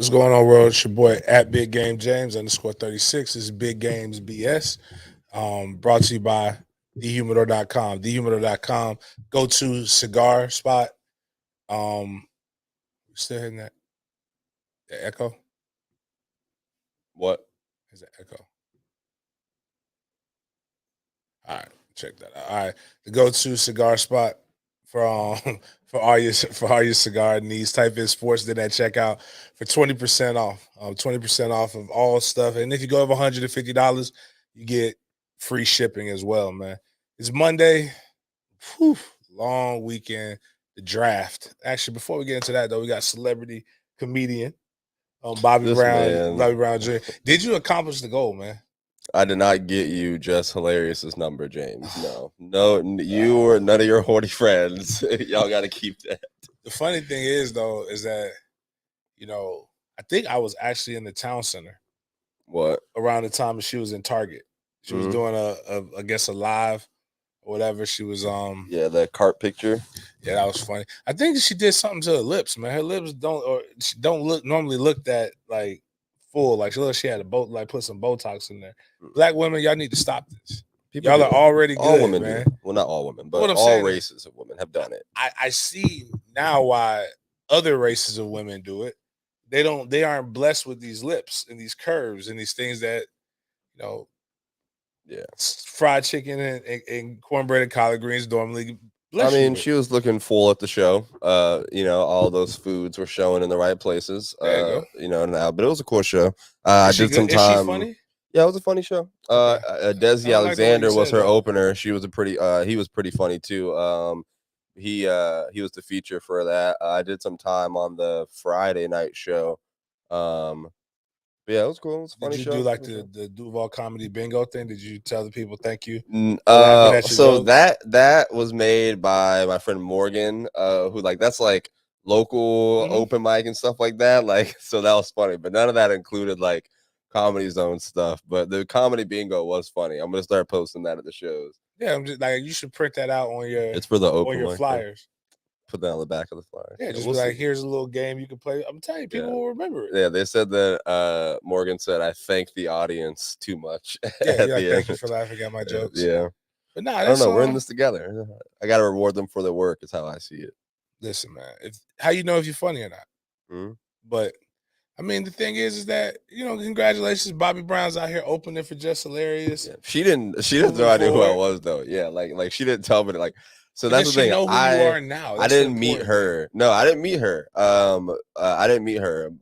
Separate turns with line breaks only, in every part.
What's going on, world? It's your boy at Big Game James _36. This is Big Games BS. Brought to you by thehumidor.com. Thehumidor.com. Go to cigar spot. Still hitting that. The echo?
What?
Is it echo? All right, check that out. All right. The go-to cigar spot for for all your cigar needs. Type in sports at checkout for 20% off. 20% off of all stuff. And if you go over $150, you get free shipping as well, man. It's Monday. Whew, long weekend. The draft. Actually, before we get into that, though, we got celebrity comedian Bobby
This
Brown.
man.
Bobby Brown Jr. Did you accomplish the goal, man?
I did not get you just hilarious's number, James. No, you or none of your horny friends. Y'all got to keep that.
The funny thing is, though, is that, I think I was actually in the town center.
What?
Around the time she was in Target. She was doing I guess a live or whatever. She was
Yeah, that cart picture.
Yeah, that was funny. I think she did something to her lips, man. Her lips don't normally look that like full. Like she had put some Botox in there. Black women, y'all need to stop this. Y'all are already good,
all women
man.
do. Well, not all women, but all races of women have done it.
I see now why other races of women do it. They aren't blessed with these lips and these curves and these things that, fried chicken and cornbread and collard greens normally.
I mean, she was looking full at the show. All those foods were showing in the right places.
There you go.
Now, but it was a cool show. I did some time.
Is she funny?
Yeah, it was a funny show. Desi Alexander was her opener. She was he was pretty funny too. He was the feature for that. I did some time on the Friday night show. Yeah, it was cool. It was a funny show.
Did you do like the Duval comedy bingo thing? Did you tell the people thank you?
So that was made by my friend Morgan, who that's like local open mic and stuff like that. So that was funny, but none of that included like Comedy Zone stuff. But the comedy bingo was funny. I'm gonna start posting that at the shows.
Yeah, I'm just like, you should print that out on your.
It's for the open
on your
mic
flyers.
Thing. Put that on the back of the flyer.
Yeah, just be here's a little game you can play. I'm telling you, people will remember it.
Yeah, they said that Morgan said, I thank the audience too much.
Yeah, thank you for laughing at my jokes.
Yeah.
But
I don't know. We're in this together. I got to reward them for their work is how I see it.
Listen, man. How you know if you're funny or not? But, I mean, the thing is that, congratulations. Bobby Brown's out here opening for Just Hilarious.
Yeah. She didn't know I knew who I was, though. Yeah, like she didn't tell me So that's the thing.
Know who you are now.
I didn't meet her. No, I didn't meet her. I didn't meet her.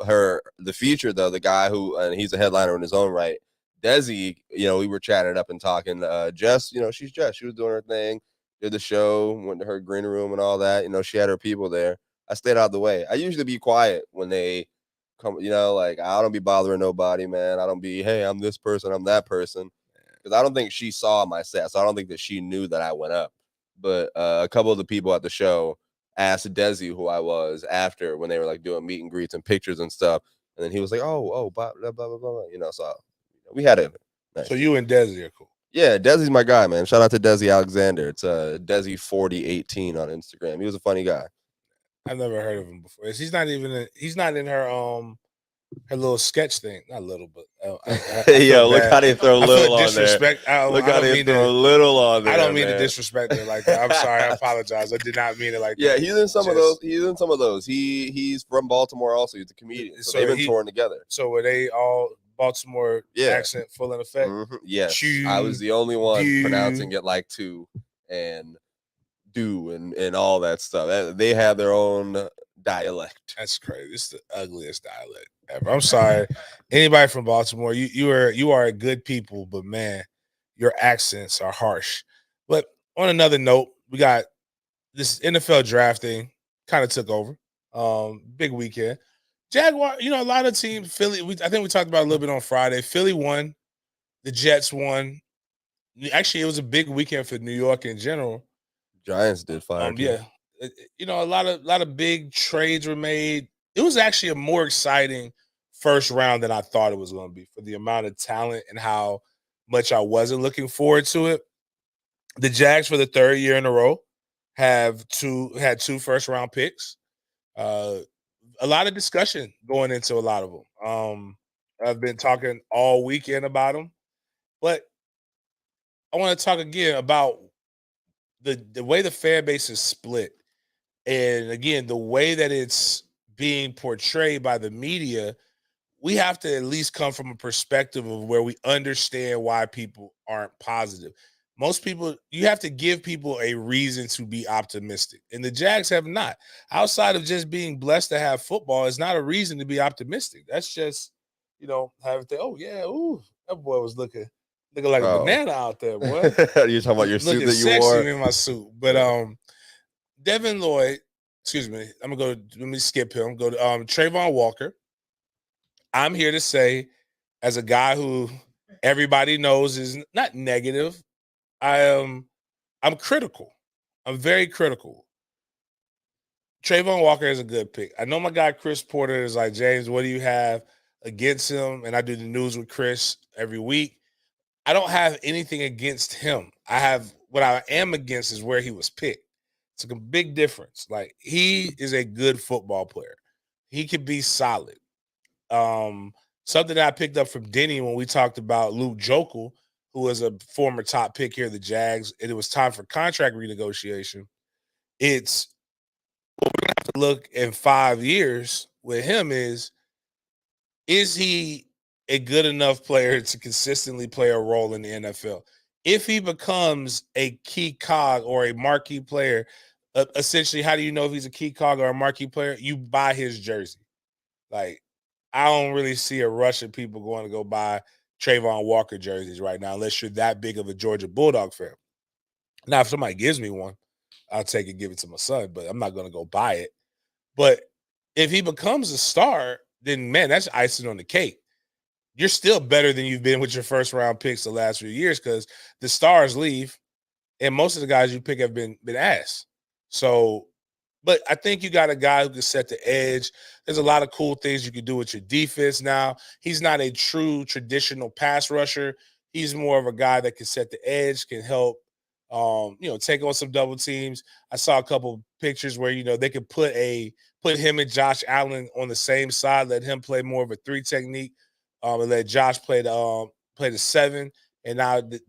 The feature though, the guy who and he's a headliner in his own right. Desi, we were chatting up and talking. Jess, she's Jess. She was doing her thing, did the show, went to her green room and all that. She had her people there. I stayed out of the way. I usually be quiet when they come. I don't be bothering nobody, man. I don't be, hey, I'm this person, I'm that person, because I don't think she saw my set, so I don't think that she knew that I went up. But a couple of the people at the show asked Desi who I was after when they were doing meet and greets and pictures and stuff. And then he was like, blah, blah, blah, blah, blah. So we had it.
Nice. So you and Desi are cool.
Yeah, Desi's my guy, man. Shout out to Desi Alexander. It's Desi4018 on Instagram. He was a funny guy.
I've never heard of him before. He's not in her little sketch thing. Not little, but
yo, look how they throw a little on there.
Look
how they throw a little on there.
I don't mean to disrespect her like that. I'm sorry. I apologize. I did not mean it like that.
Yeah, he's in some of those. He's from Baltimore also. He's a comedian. So they've been touring together.
So were they all Baltimore accent full in effect?
Yes. I was the only one pronouncing it like to and do and all that stuff. They have their own dialect.
That's crazy. It's the ugliest dialect ever. I'm sorry. Anybody from Baltimore, you are a good people, but man, your accents are harsh. But on another note, we got this NFL drafting kind of took over. Big weekend. Jaguar, a lot of teams, Philly, I think we talked about it a little bit on Friday. Philly won. The Jets won. Actually, it was a big weekend for New York in general.
Giants did fire.
Yeah. A lot of big trades were made. It was actually a more exciting first round than I thought it was going to be for the amount of talent and how much I wasn't looking forward to it. The Jags, for the third year in a row, had two first round picks. a lot of discussion going into a lot of them. I've been talking all weekend about them, but I want to talk again about the way the fan base is split, and again the way that it's being portrayed by the media. We have to at least come from a perspective of where we understand why people aren't positive. Most people, you have to give people a reason to be optimistic, and the Jags have not. Outside of just being blessed to have football, is not a reason to be optimistic. That's just, have to. Oh yeah, ooh, that boy was looking like a
Oh,
banana out there, boy.
you're talking about your suit
Looking
that you
sexy
wore.
in my suit. But Devin Lloyd, excuse me, I'm gonna go. Let me skip him. Go to Trayvon Walker. I'm here to say, as a guy who everybody knows is not negative, I'm critical. I'm very critical. Trayvon Walker is a good pick. I know my guy Chris Porter is like, James, what do you have against him? And I do the news with Chris every week. I don't have anything against him. I have what I am against is where he was picked. It's a big difference. Like, he is a good football player. He could be solid. Something that I picked up from Denny when we talked about Luke Jokel, who was a former top pick here at the Jags, and it was time for contract renegotiation. It's what we're gonna have to look in 5 years with him is he a good enough player to consistently play a role in the NFL? If he becomes a key cog or a marquee player, essentially, how do you know if he's a key cog or a marquee player? You buy his jersey. Like, I don't really see a rush of people going to go buy Trayvon Walker jerseys right now, unless you're that big of a Georgia Bulldog fan. Now, if somebody gives me one, I'll take it, give it to my son, but I'm not going to go buy it. But if he becomes a star, then man, that's icing on the cake. You're still better than you've been with your first round picks the last few years because the stars leave, and most of the guys you pick have been ass. So, but I think you got a guy who can set the edge. There's a lot of cool things you can do with your defense now. He's not a true traditional pass rusher. He's more of a guy that can set the edge, can help, take on some double teams. I saw a couple pictures where they could put him and Josh Allen on the same side, let him play more of a three technique, and let Josh play the seven. And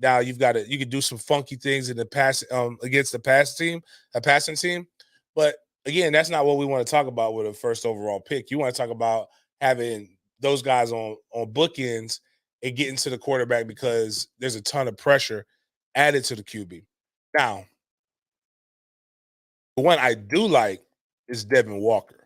now you can do some funky things in the pass against the passing team. But again, that's not what we want to talk about with a first overall pick. You want to talk about having those guys on bookends and getting to the quarterback because there's a ton of pressure added to the QB. Now, the one I do like is Devin Walker.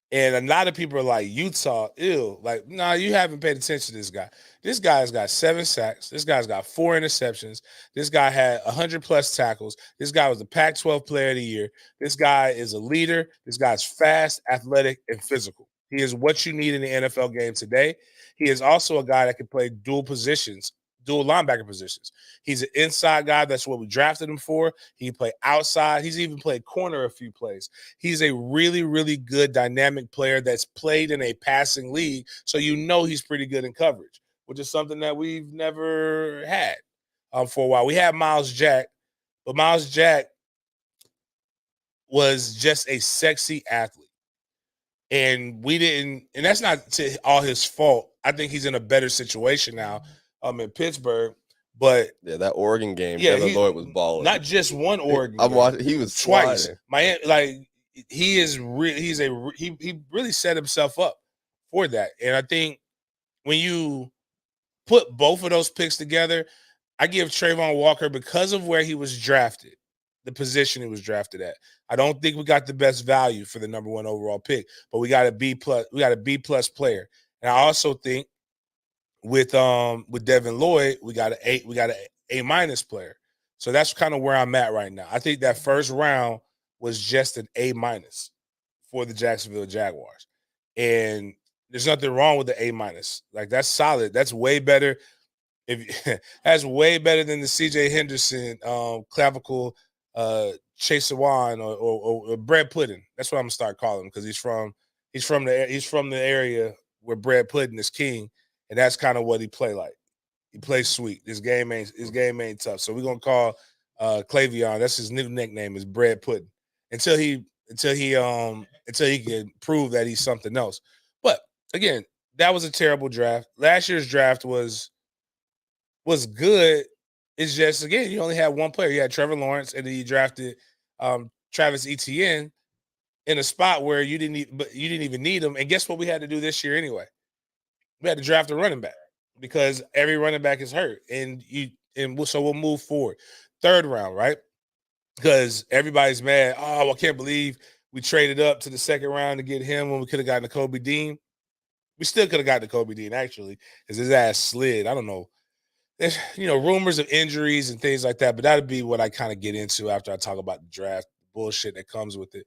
And a lot of people are like, Utah, ew. Like, nah, you haven't paid attention to this guy. This guy's got 7 sacks. This guy's got 4 interceptions. This guy had 100 plus tackles. This guy was the Pac-12 player of the year. This guy is a leader. This guy's fast, athletic, and physical. He is what you need in the NFL game today. He is also a guy that can play dual linebacker positions. He's an inside guy. That's what we drafted him for. He can play outside. He's even played corner a few plays. He's a really, really good dynamic player that's played in a passing league. So he's pretty good in coverage, which is something that we've never had for a while. We had Miles Jack, but Miles Jack was just a sexy athlete. And we didn't, and that's not to all his fault. I think he's in a better situation now in Pittsburgh. But
yeah, that Oregon game, Devin Lloyd was balling.
Not just one Oregon.
I'm watching. He was
twice.
sliding.
Miami, like he is. He really set himself up for that. And I think when you put both of those picks together, I give Trayvon Walker, because of where he was drafted, the position he was drafted at. I don't think we got the best value for the number 1 overall pick, but we got a B plus. We got a B plus player, and I also think with Devin Lloyd, we got an A minus player. So that's kind of where I'm at right now. I think that first round was just an A minus for the Jacksonville Jaguars, and there's nothing wrong with the A minus. Like, that's solid. That's way better. That's way better than the C.J. Henderson clavicle Chase Sawan or bread pudding. That's what I'm gonna start calling him, because he's from the area where bread pudding is king, and that's kind of what he play like. He plays sweet. His game ain't tough. So we're gonna call Clavion. That's his new nickname, is bread pudding. Until he until he can prove that he's something else. But again, that was a terrible draft. Last year's draft was good. It's just again, you only had one player. You had Trevor Lawrence, and then you drafted Travis Etienne in a spot where you didn't even need him. And guess what we had to do this year anyway? We had to draft a running back because every running back is hurt, so we'll move forward. Third round, right? Because everybody's mad. Oh, I can't believe we traded up to the second round to get him when we could have gotten Kobe Dean. We still could have gotten Kobe Dean actually, because his ass slid. I don't know. There's rumors of injuries and things like that, but that'd be what I kind of get into after I talk about the draft, bullshit that comes with it,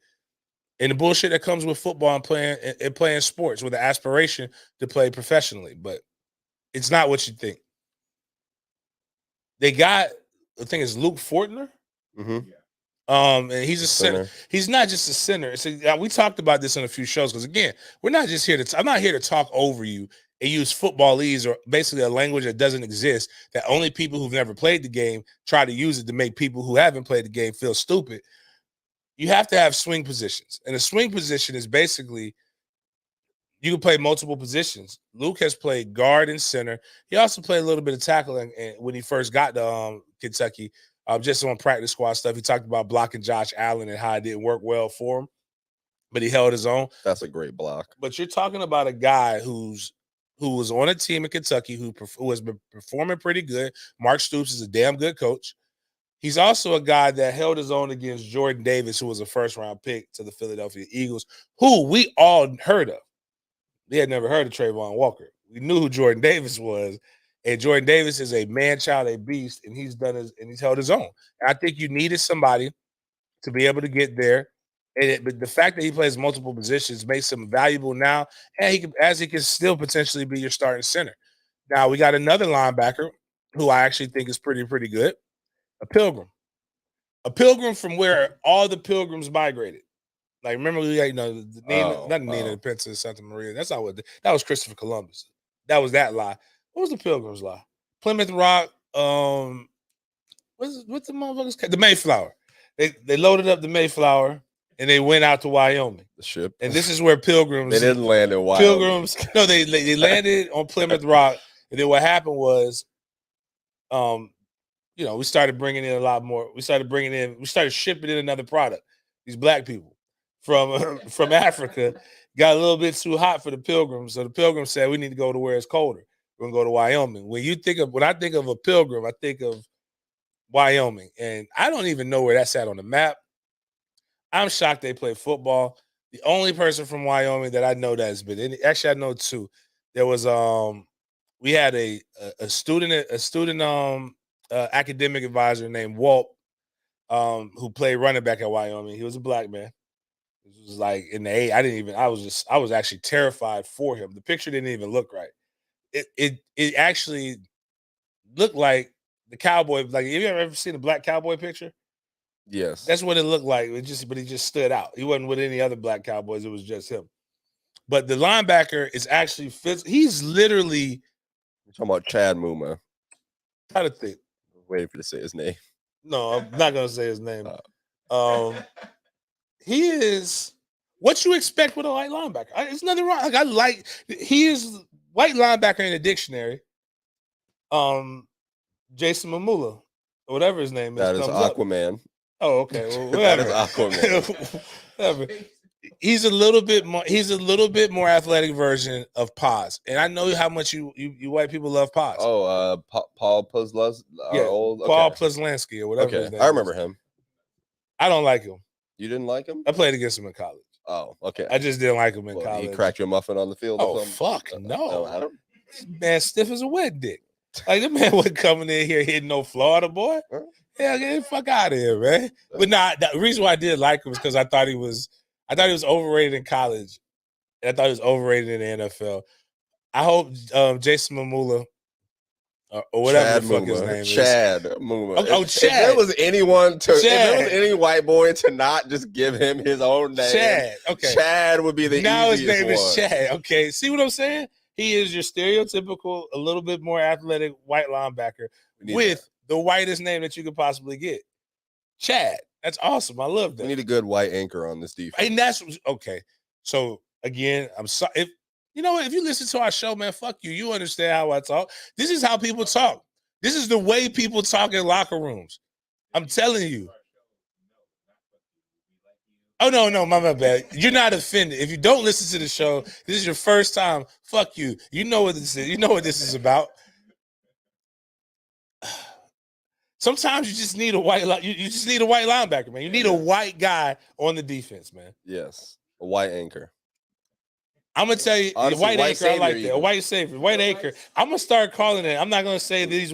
and the bullshit that comes with football and playing sports with the aspiration to play professionally. But it's not what you think. They got, the thing is, Luke Fortner.
Mm-hmm.
And he's a center. He's not just a center. We talked about this on a few shows because again, we're not just here to. I'm not here to talk over you and use footballese or basically a language that doesn't exist. That only people who've never played the game try to use it to make people who haven't played the game feel stupid. You have to have swing positions, and a swing position is basically you can play multiple positions. Luke has played guard and center. He also played a little bit of tackling when he first got to Kentucky. Just on practice squad stuff, he talked about blocking Josh Allen and how it didn't work well for him, but he held his own.
That's a great block.
But you're talking about a guy who was on a team in Kentucky who has been performing pretty good. Mark Stoops is a damn good coach. He's also a guy that held his own against Jordan Davis, who was a first-round pick to the Philadelphia Eagles, who we all heard of. We had never heard of Trayvon Walker. We knew who Jordan Davis was. And Jordan Davis is a man-child, a beast, and he's held his own. And I think you needed somebody to be able to get there. But the fact that he plays multiple positions makes him valuable now, and he can still potentially be your starting center. Now we got another linebacker who I actually think is pretty good, a Pilgrim from where all the Pilgrims migrated. Like remember we got Nina Pinta Santa Maria. That's not that was Christopher Columbus. That was that lie. What was the Pilgrims lie? Plymouth Rock. What's the motherfuckers? The Mayflower. They loaded up the Mayflower and they went out to Wyoming.
The ship.
And this is where Pilgrims.
They didn't land in Wyoming.
Pilgrims. No, they landed on Plymouth Rock. And then what happened was, we started bringing in a lot more. We started shipping in another product. These black people from Africa got a little bit too hot for the Pilgrims. So the Pilgrims said we need to go to where it's colder. We're gonna go to Wyoming. When I think of a Pilgrim, I think of Wyoming, and I don't even know where that's at on the map. I'm shocked they play football. The only person from Wyoming that I know that has been actually I know two. There was we had a student academic advisor named Walt who played running back at Wyoming. He was a black man. It was like in the eight. I was actually terrified for him. The picture didn't even look right. It actually looked like the cowboy. Like, have you ever seen a black cowboy picture?
Yes,
that's what it looked like. But he just stood out. He wasn't with any other black cowboys. It was just him. But the linebacker is actually he's literally.
You're talking about Chad Muma.
Try to think.
I'm waiting for you to say his name.
No, I'm not gonna say his name. He is what you expect with a white linebacker. There's nothing wrong. He is white linebacker in the dictionary. Jason Momoa, or whatever his name is.
That is Aquaman.
Up. Oh, okay. Well, whatever.
That is Aquaman.
Whatever. He's a little bit more athletic version of Paz. And I know how much you white people love Paz.
Oh, Paul Puzlansky.
Paul Puzlansky or whatever his name
I remember him.
I don't like him.
You didn't like him?
I played against him in college.
Oh, okay.
I just didn't like him in college.
He cracked your muffin on the field
or something? Fuck, no. Man, stiff as a wet dick. Like, that man wasn't coming in here hitting no Florida boy. Huh? Yeah, get the fuck out of here, man. But the reason why I did like him was because I thought he was overrated in college. And I thought he was overrated in the NFL. I hope Jason Momoa or whatever the fuck his name is.
Chad Muma.
Oh,
Chad. If there was any white boy to not just give him his own name,
Chad. Okay.
Chad would be the
now
easiest
his name
one.
is Chad. Okay. See what I'm saying? He is your stereotypical, a little bit more athletic white linebacker with the whitest name that you could possibly get. Chad. That's awesome. I love
We
that.
need a good white anchor on this defense.
And that's okay. So again, I'm sorry. If you know, if you listen to our show, man, fuck you. You understand how I talk. This is how people talk. This is the way people talk in locker rooms. I'm telling you. Oh no, my bad. You're not offended. If you don't listen to the show, this is your first time. Fuck you. You know what this is. You know what this is about. Sometimes you just need a white you just need a white linebacker, man. You need a white guy on the defense, man.
Yes, a white anchor.
I'm gonna tell you,
Honestly,
white anchor. I like that.
even.
A white savior, white anchor. I'm gonna start calling it. I'm not gonna say these.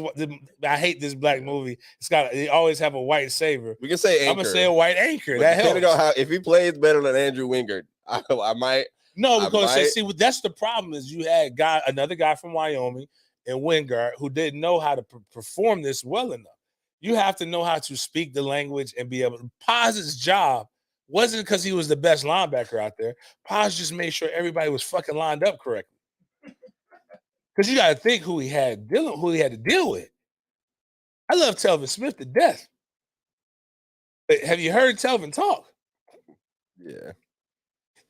I hate this black movie. They always have a white savior.
We can say anchor.
I'm gonna say a white anchor.
But
That helps.
If he plays better than Andrew Wingard, I might.
No, because see, that's the problem is you had another guy from Wyoming and Wingard who didn't know how to perform this well enough. You have to know how to speak the language and be able to. Paz's job wasn't because he was the best linebacker out there. Paz just made sure everybody was fucking lined up correctly. Because you got to think who he had to deal with. I love Telvin Smith to death. But have you heard Telvin talk?
Yeah.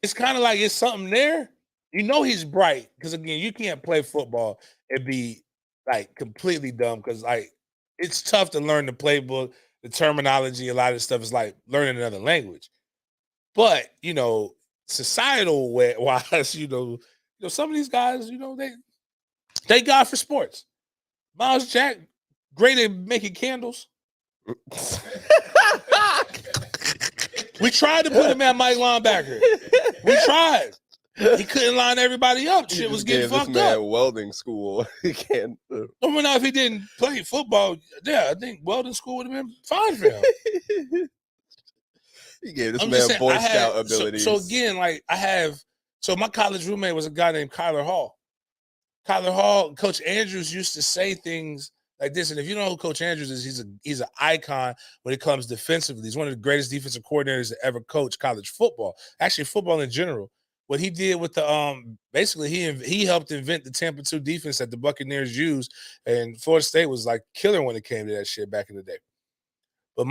It's kind of like it's something there. You know he's bright because again, you can't play football and be like completely dumb because like it's tough to learn the playbook, the terminology. A lot of stuff is like learning another language. But you know, societal wise, you know, some of these guys, you know, they God for sports. Miles Jack, great at making candles. We tried to put him at Mike linebacker. We tried. He couldn't line everybody up. Shit was getting fucked
this man
up.
Welding school. He can't.
I don't know if he didn't play football. Yeah, I think welding school would have been fine for him.
He gave this man Boy Scout abilities.
So again, like my college roommate was a guy named Kyler Hall. Kyler Hall, Coach Andrews used to say things like this. And if you know who Coach Andrews is, he's an icon when it comes defensively. He's one of the greatest defensive coordinators to ever coach college football. Actually, football in general. What he did with the basically he helped invent the Tampa 2 defense that the Buccaneers used, and Florida State was like killer when it came to that shit back in the day. But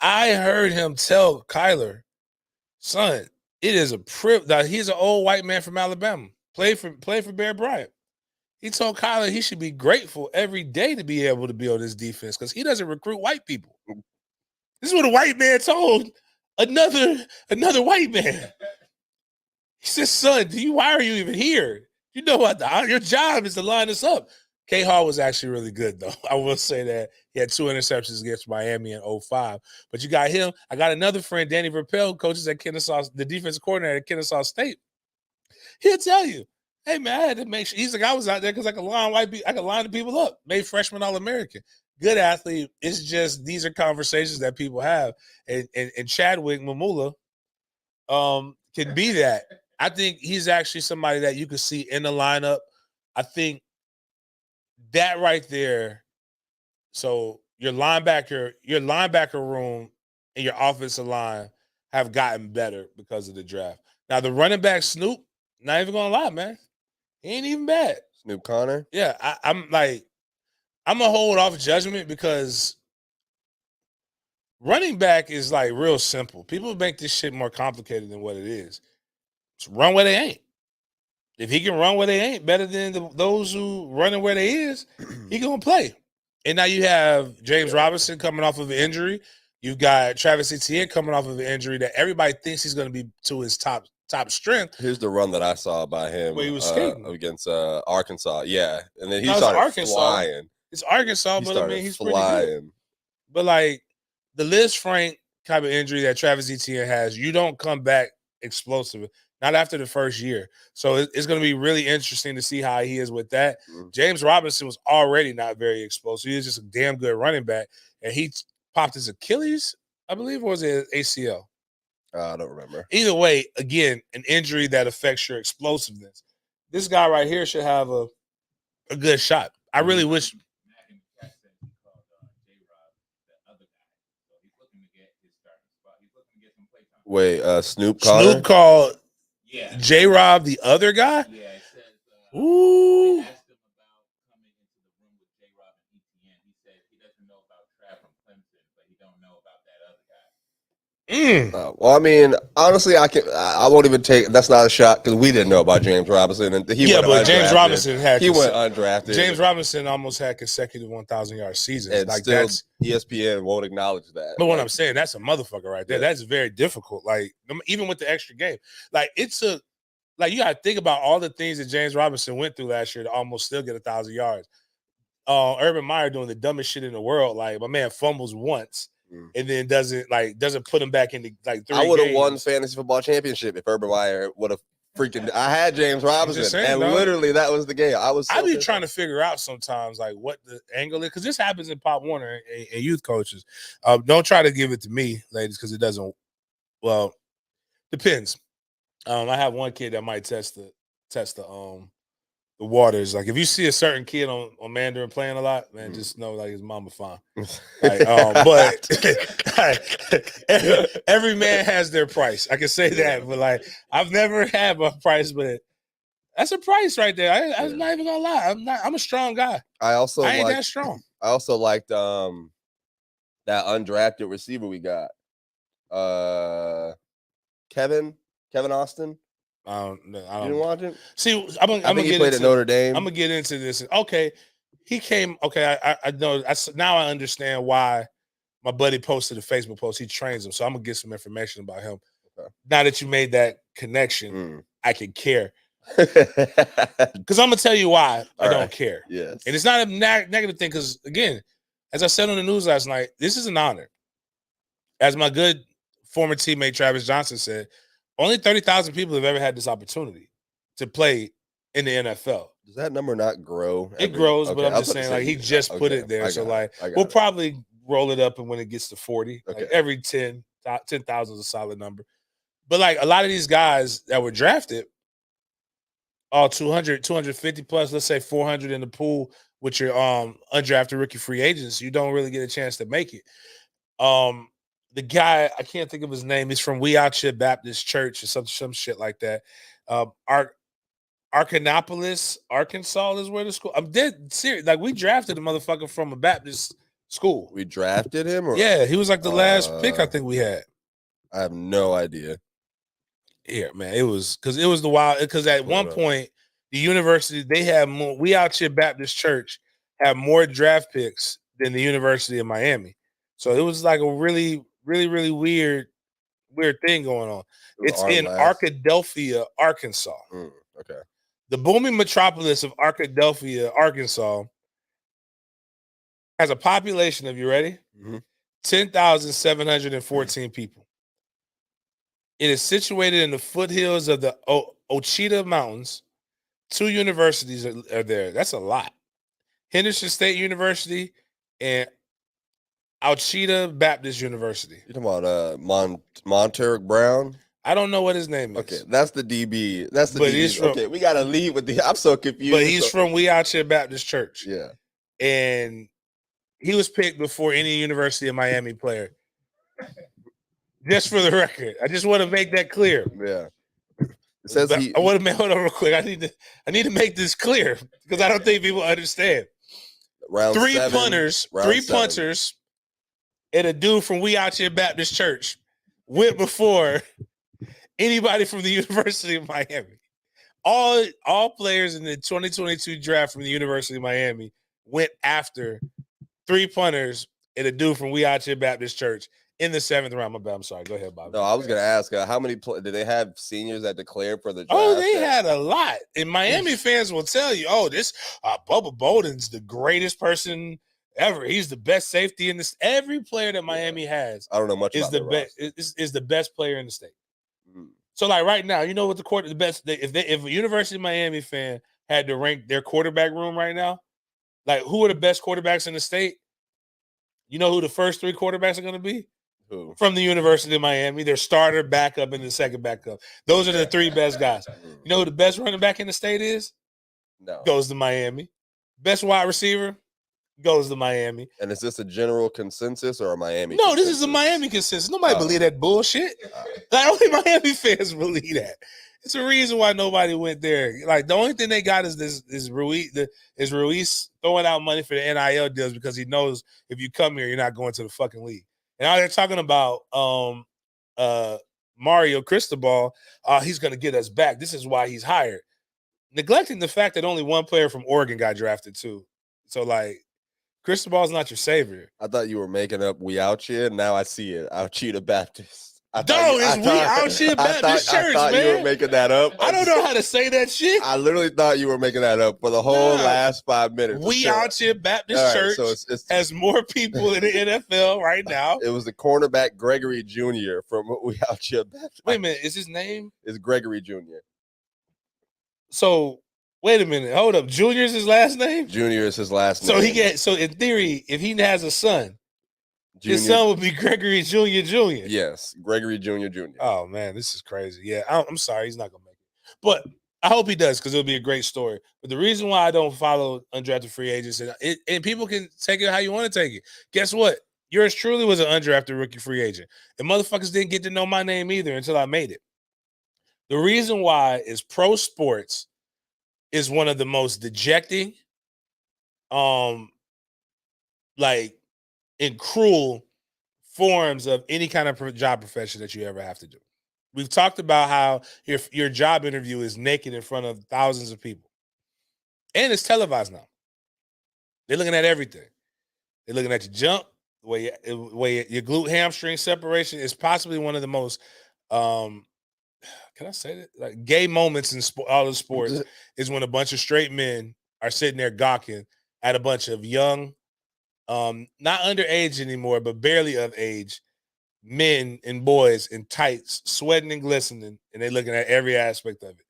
I heard him tell Kyler, son, it is a privilege. He's an old white man from Alabama, played for Bear Bryant. He told Kyler he should be grateful every day to be able to be on this defense because he doesn't recruit white people. This is what a white man told another white man. He says, son, why are you even here? You know what? Your job is to line us up. K. Hall was actually really good, though. I will say that. He had 2 interceptions against Miami in 2005. But you got him. I got another friend, Danny Verpel, coaches at Kennesaw, the defensive coordinator at Kennesaw State. He'll tell you, hey, man, I had to make sure. He's like, I was out there because I could line the people up. Made freshman All-American. Good athlete. It's just these are conversations that people have. And Chadwick Mamula can be that. I think he's actually somebody that you could see in the lineup. I think that right there. So your linebacker room and your offensive line have gotten better because of the draft. Now the running back Snoop, not even gonna lie, man, he ain't even bad.
Snoop Connor.
Yeah, I'm gonna hold off judgment because running back is like real simple. People make this shit more complicated than what it is. Just run where they ain't. If he can run where they ain't better than those who running where they is, he gonna play. And now you have James Robinson coming off of an injury. You've got Travis Etienne coming off of an injury that everybody thinks he's going to be to his top strength.
Here's the run that I saw by him
he was skating
against Arkansas. Yeah, and then he started flying.
It's Arkansas, but I mean he's
flying.
Pretty good. But like the Liz Frank type of injury that Travis Etienne has, you don't come back explosive. Not after the first year. So it's going to be really interesting to see how he is with that. Mm-hmm. James Robinson was already not very explosive. He was just a damn good running back. And he popped his Achilles, I believe, or was it ACL?
I don't remember.
Either way, again, an injury that affects your explosiveness. This guy right here should have a good shot. I really wish.
Wait, Snoop
called J-Rob the other guy?
Yeah, it says,
ooh.
They asked him about coming into the room with J-Rob and Etienne. He said he doesn't know about Trav from Clemson, but he don't know about that other guy.
Well, I mean, honestly, I won't even take. That's not a shot because we didn't know about James Robinson, and he went
but James
undrafted.
Robinson had
He went undrafted.
James Robinson almost had consecutive 1,000-yard seasons.
and
Like
still
that's.
ESPN won't acknowledge that.
But what
Like,
I'm saying, that's a motherfucker right there.
Yeah.
That's very difficult. Like even with the extra game, like like you got to think about all the things that James Robinson went through last year to almost still get 1,000 yards. Urban Meyer doing the dumbest shit in the world. Like my man fumbles once and then doesn't put him back into like 3
I would have
games.
won fantasy football championship if Urban Meyer would have freaking. I had James Robinson,
saying,
and
dog.
literally that was the game.
I be trying to figure out sometimes like what the angle is because this happens in Pop Warner and youth coaches. Don't try to give it to me, ladies, because it doesn't. Well, depends. I have one kid that might test the waters. Like if you see a certain kid on Mandarin playing a lot, man, just know like his mama fine. Like, but every man has their price. I can say that, but like I've never had my price, but that's a price right there. I'm not even gonna lie. I'm a strong guy. I ain't that strong.
I also liked that undrafted receiver we got. Kevin Austin.
I
You didn't watch him?
See, I'm gonna
get into Notre Dame.
I'm gonna get into this. Okay, he came. Okay, I know. Now I understand why my buddy posted a Facebook post. He trains him, so I'm gonna get some information about him.
Okay.
Now that you made that connection, I can care.
Because
Because I'm gonna tell you why I don't care.
Yes.
And it's not a negative thing. Because again, as I said on the news last night, this is an honor. As my good former teammate Travis Johnson said, only 30,000 people have ever had this opportunity to play in the NFL.
Does that number not grow?
It grows, but I'm just saying, like, he just put it there. So, like, we'll probably roll it up, and when it gets to 40, like every 10,000 is a solid number. But, like, a lot of these guys that were drafted, all 200, 250 plus, let's say 400 in the pool with your undrafted rookie free agents, you don't really get a chance to make it. The guy, I can't think of his name. He's from We Out Here Baptist Church or some shit like that. Arcanopolis, Arkansas is where the school. I'm dead serious. Like we drafted a motherfucker from a Baptist school.
We drafted him? Or?
Yeah, he was like the last pick I think we had.
I have no idea.
Yeah, man, it was the wild. Because at one point, the university they had more. We Out Here Baptist Church had more draft picks than the University of Miami. So it was like a really, really, really weird thing going on. It's in Arkadelphia, Arkansas.
Okay.
The booming metropolis of Arkadelphia, Arkansas has a population of, you ready? 10,714 people. It is situated in the foothills of the Ouachita Mountains. 2 universities are there. That's a lot. Henderson State University and Ouachita Baptist University.
You're talking about Monteric Brown?
I don't know what his name is.
Okay, that's the DB. That's the
But
DB.
he's from-
Okay, we got to leave with the. I'm so confused.
But he's from We Out Here Baptist Church.
Yeah.
And he was picked before any University of Miami player. Just for the record. I just want to make that clear.
Yeah. It says
I want to make hold on real quick. I need to make this clear because I don't think people understand.
Round
3
7,
punters,
round
3
7.
punters, and a dude from We Out Here Baptist Church went before anybody from the University of Miami. All players in the 2022 draft from the University of Miami went after 3 punters and a dude from We Out Here Baptist Church in the 7th round. My bad. I'm sorry. Go ahead, Bob.
No, I was gonna ask how many did they have seniors that declared for the draft?
Oh, they had a lot. And Miami fans will tell you, this Bubba Bolden's the greatest person ever. He's the best safety in this. Every player that Miami has,
I don't know much
is
about
the best. Is the best player in the state. So, like right now, you know what the best. If a University of Miami fan had to rank their quarterback room right now, like who are the best quarterbacks in the state? You know who the first 3 quarterbacks are going to be?
Who?
From the University of Miami, their starter, backup, and the second backup. Those are the 3 best guys. You know who the best running back in the state is?
No.
Goes to Miami. Best wide receiver goes to Miami.
And is this a general consensus or a Miami?
No,
consensus?
this is a Miami consensus. Nobody believe that bullshit. Like only Miami fans believe that. It's a reason why nobody went there. Like the only thing they got is Ruiz throwing out money for the NIL deals because he knows if you come here, you're not going to the fucking league. And now they're talking about Mario Cristobal, he's going to get us back. This is why he's hired. Neglecting the fact that only one player from Oregon got drafted too. So like, Cristobal's not your savior.
I thought you were making up "We Out Here." Now I see it. Ouchita Baptist. I
It's We Out Here Baptist Church,
I thought you were
man.
making that up.
I don't know how to say that shit.
I literally thought you were making that up for the whole
Nah.
last 5 minutes.
We Out Here Baptist
All right,
Church
so it's
has more people in the NFL right now.
it was the cornerback Gregory Jr. from We Out Here Baptist.
Wait a minute, is his name?
It's Gregory Jr.
So wait a minute, hold up. Junior's his last name?
Junior is his last name.
So in theory, if he has a son,
Junior,
his son would be Gregory Jr.
yes, Gregory Jr.
Oh man, this is crazy. Yeah, I'm sorry, he's not gonna make it, but I hope he does because it'll be a great story. But the reason why I don't follow undrafted free agents, and people can take it how you want to take it. Guess what? Yours truly was an undrafted rookie free agent, and motherfuckers didn't get to know my name either until I made it. The reason why is pro sports is one of the most dejecting, like, and cruel forms of any kind of job profession that you ever have to do. We've talked about how your job interview is naked in front of thousands of people. And it's televised now. They're looking at everything. They're looking at your jump, the way your glute hamstring separation is possibly one of the most, can I say that? Like gay moments in all of sports is when a bunch of straight men are sitting there gawking at a bunch of young, not underage anymore, but barely of age, men and boys in tights, sweating and glistening, and they're looking at every aspect of it.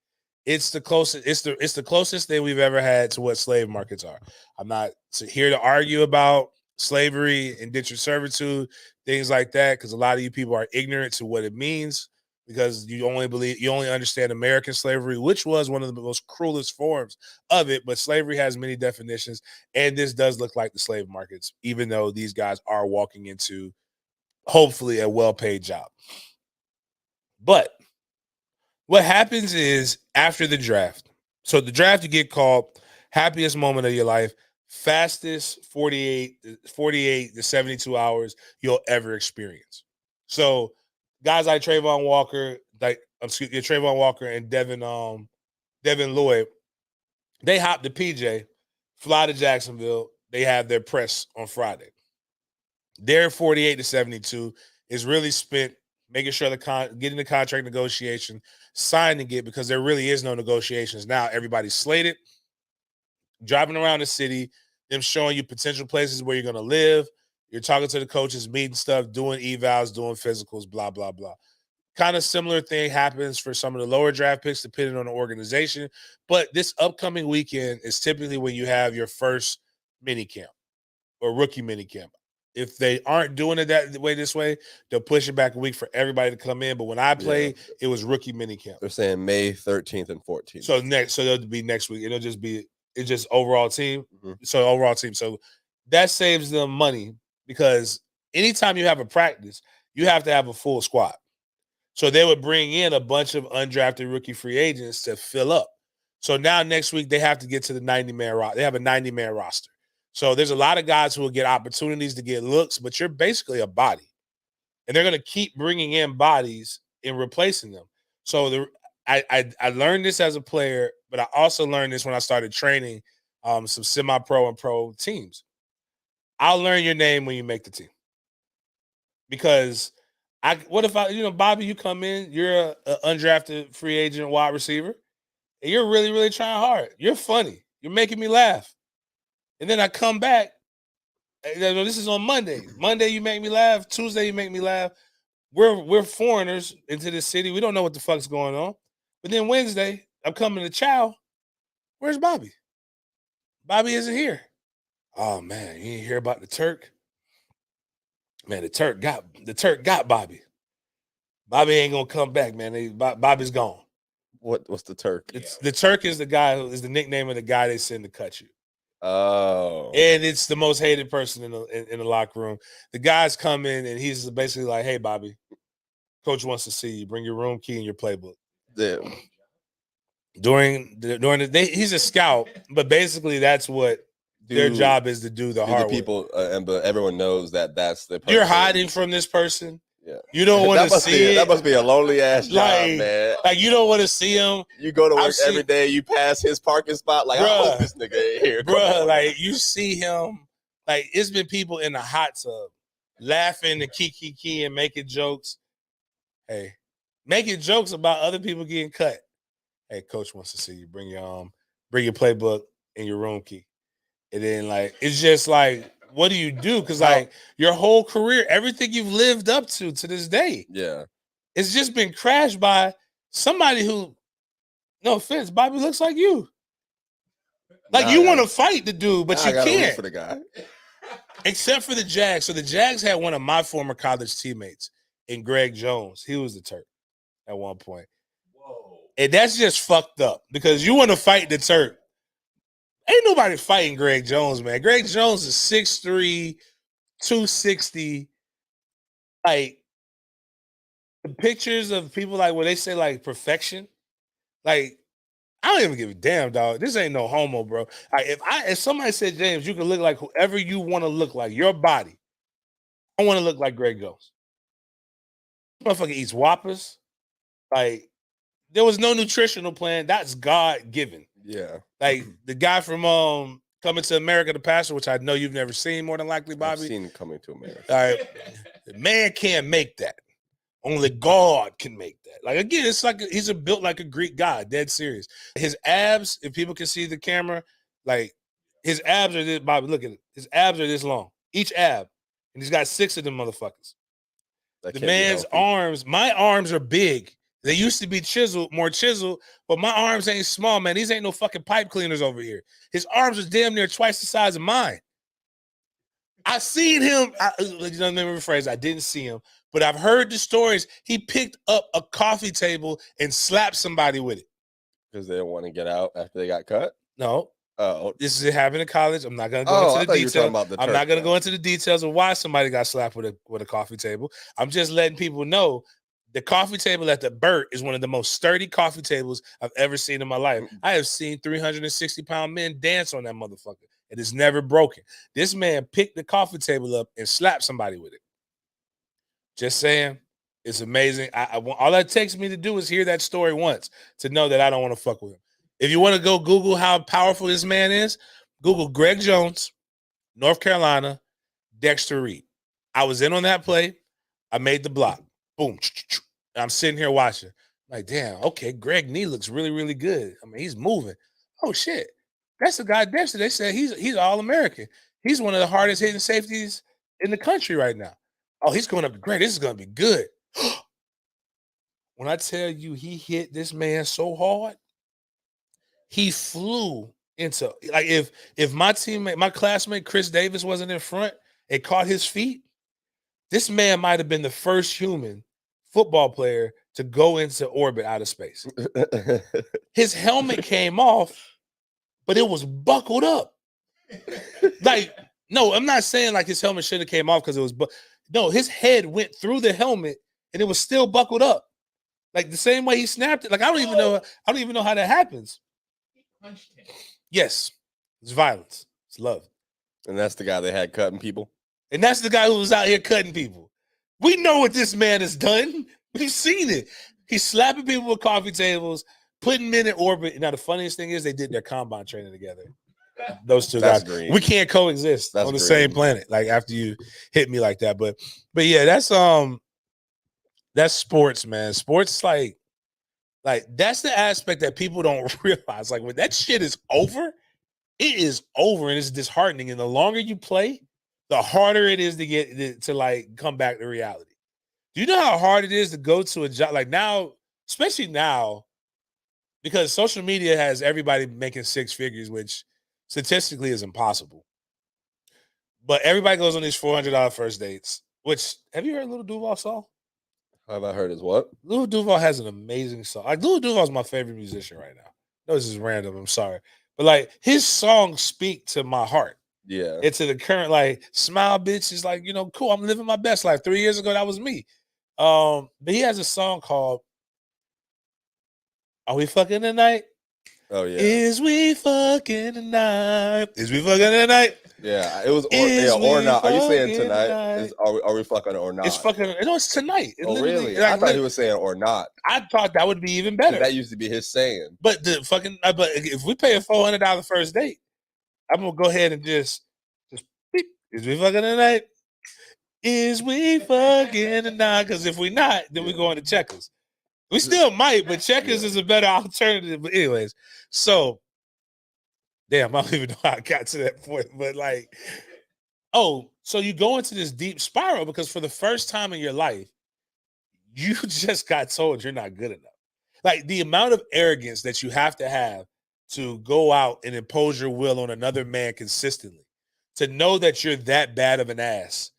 It's the closest. It's the closest thing we've ever had to what slave markets are. I'm not here to argue about slavery, indentured servitude, things like that, because a lot of you people are ignorant to what it means because you only understand American slavery, which was one of the most cruelest forms of it. But slavery has many definitions, and this does look like the slave markets, even though these guys are walking into hopefully a well-paid job. But what happens is after the draft, so the draft, you get called, happiest moment of your life, fastest 48 to 72 hours you'll ever experience. So guys like Trayvon Walker, Trayvon Walker and Devin Lloyd, they hop to PJ, fly to Jacksonville. They have their press on Friday. Their 48 to 72 is really spent making sure getting the contract negotiation, signing it, because there really is no negotiations now. Everybody's slated, driving around the city, them showing you potential places where you're going to live. You're talking to the coaches, meeting stuff, doing evals, doing physicals, blah, blah, blah. Kind of similar thing happens for some of the lower draft picks, depending on the organization. But this upcoming weekend is typically when you have your first mini camp or rookie mini camp. If they aren't doing it this way, they'll push it back a week for everybody to come in. But when I played, it was rookie mini camp.
They're saying May 13th and 14th.
So it'll be next week. It's just overall team. Mm-hmm. So overall team. So that saves them money because anytime you have a practice, you have to have a full squad. So they would bring in a bunch of undrafted rookie free agents to fill up. So now next week they have to get to the 90-man roster. They have a 90-man roster. So there's a lot of guys who will get opportunities to get looks, but you're basically a body. And they're going to keep bringing in bodies and replacing them. So I learned this as a player, but I also learned this when I started training some semi-pro and pro teams. I'll learn your name when you make the team. Because Bobby, you come in, you're an undrafted free agent wide receiver, and you're really, really trying hard. You're funny. You're making me laugh. And then I come back. This is on Monday. Monday, you make me laugh. Tuesday, you make me laugh. We're foreigners into this city. We don't know what the fuck's going on. But then Wednesday, I'm coming to chow. Where's Bobby? Bobby isn't here. Oh man, you didn't hear about the Turk? Man, the Turk got Bobby. Bobby ain't gonna come back, man. Bobby's gone.
What's the Turk?
The Turk is the guy who is the nickname of the guy they send to cut you.
Oh,
and it's the most hated person in the locker room. The guys come in and he's basically like, "Hey, Bobby, coach wants to see you. Bring your room key and your playbook."
Yeah.
During the day, he's a scout, but basically that's what their job is to do the hard
people, but everyone knows that that's the person.
You're hiding from this person.
Yeah.
You don't want to see it.
That must be a lonely ass job,
Like-
man.
Like you don't want to see him,
You go to
I've
work every
seen-
day, you pass his parking spot, like I
Bruh.
hope this nigga ain't here. Come
bruh.
on,
Like you see him. Like it's been people in the hot tub laughing and kiki and making jokes. Hey, making jokes about other people getting cut. Hey, coach wants to see you. Bring your playbook and your room key. And then like it's just like, what do you do? Because like your whole career, everything you've lived up to this day,
yeah.
it's just been crashed by somebody who, no offense, Bobby looks like you. Like
Now
you
I
want to
gotta-
fight the dude, but
now
you
I gotta root
can't.
for the guy.
Except for the Jags. So the Jags had one of my former college teammates in Greg Jones. He was the Turk at one point.
Whoa.
And that's just fucked up because you want to fight the Turk. Ain't nobody fighting Greg Jones, man. Greg Jones is 6'3", 260. Like the pictures of people like when they say like perfection, like I don't even give a damn, dog. This ain't no homo, bro. Like, if somebody said, James, you can look like whoever you want to look like, your body. I want to look like Greg Jones. Motherfucker eats Whoppers. Like, there was no nutritional plan. That's God given.
Yeah.
Like the guy from Coming to America, the pastor, which I know you've never seen, more than likely,
I've
Bobby.
seen him Coming to America.
All right, the man can't make that. Only God can make that. Like again, it's like he's built like a Greek god. Dead serious. His abs, if people can see the camera, like his abs are this. Bobby, look at it. His abs are this long, each ab, and he's got 6 of them motherfuckers.
That
The
can't be
man's
healthy.
arms, my arms are big. They used to be more chiseled, but my arms ain't small, man. These ain't no fucking pipe cleaners over here. His arms are damn near twice the size of mine. I seen him. Let me rephrase. I didn't see him, but I've heard the stories. He picked up a coffee table and slapped somebody with it.
Because they don't want to get out after they got cut.
No,
Oh,
this is happening in college. I'm not gonna go
I
into
thought
the
you were talking
details.
about the
I'm
Turk
not gonna
guy.
go into the details of why somebody got slapped with a coffee table. I'm just letting people know the coffee table at the Burt is one of the most sturdy coffee tables I've ever seen in my life. I have seen 360-pound men dance on that motherfucker. It is never broken. This man picked the coffee table up and slapped somebody with it. Just saying, it's amazing. All that takes me to do is hear that story once to know that I don't want to fuck with him. If you want to go Google how powerful this man is, Google Greg Jones, North Carolina, Dexter Reed. I was in on that play. I made the block. Boom. I'm sitting here watching. Like, damn, okay, Greg Nee looks really, really good. I mean, he's moving. Oh, shit. That's the guy Dexter. They said he's All-American. He's one of the hardest hitting safeties in the country right now. Oh, he's going to be great. This is going to be good. When I tell you he hit this man so hard, he flew into, like, if my teammate, my classmate Chris Davis wasn't in front and caught his feet, this man might have been the first human football player to go into orbit out of space. His helmet came off, but it was buckled up. Like, no, I'm not saying like his helmet should have came off because it was, no, his head went through the helmet and it was still buckled up. Like the same way he snapped it. Like, I don't even know how that happens.
He punched him.
Yes, it's violence. It's love.
And that's the guy they had cutting people.
And that's the guy who was out here cutting people. We know what this man has done. We've seen it. He's slapping people with coffee tables, putting men in orbit. Now, the funniest thing is they did their combine training together. Those two
That's
guys.
green.
We can't coexist
That's
on the
green.
same planet. Like after you hit me like that. But yeah, that's sports, man. Sports like that's the aspect that people don't realize. Like when that shit is over, it is over and it's disheartening. And the longer you play, the harder it is to get to like come back to reality. Do you know how hard it is to go to a job like now, especially now, because social media has everybody making 6 figures, which statistically is impossible. But everybody goes on these $400 first dates. Which, have you heard Little Duval song?
Have I heard is what?
Lil Duval has an amazing song. Like Lil Duval is my favorite musician right now. No, this is random. I'm sorry, but like his songs speak to my heart.
Yeah.
It's to the current like smile, bitch. Is like, cool. I'm living my best life. 3 years ago, that was me. But he has a song called "Are We Fucking Tonight?"
Oh yeah,
Is we fucking tonight? Is we fucking tonight?
yeah. It was
Is
or
we
not. Are you saying
fucking
tonight?
tonight?
Are we fucking or not?
It's fucking. No, it's tonight. It
Oh
literally.
really? I thought he was saying or not.
I thought that would be even
'Cause
better.
that used to be his saying.
But the fucking. But if we pay a $400 first date, I'm gonna go ahead and just beep. Is we fucking tonight? Is we fucking tonight? Because if we not, then we go into checkers. We still might, but checkers is a better alternative. But anyways, so damn, I don't even know how I got to that point. But like, oh, so you go into this deep spiral because for the first time in your life, you just got told you're not good enough. Like the amount of arrogance that you have to go out and impose your will on another man consistently, to know that you're that bad of an ass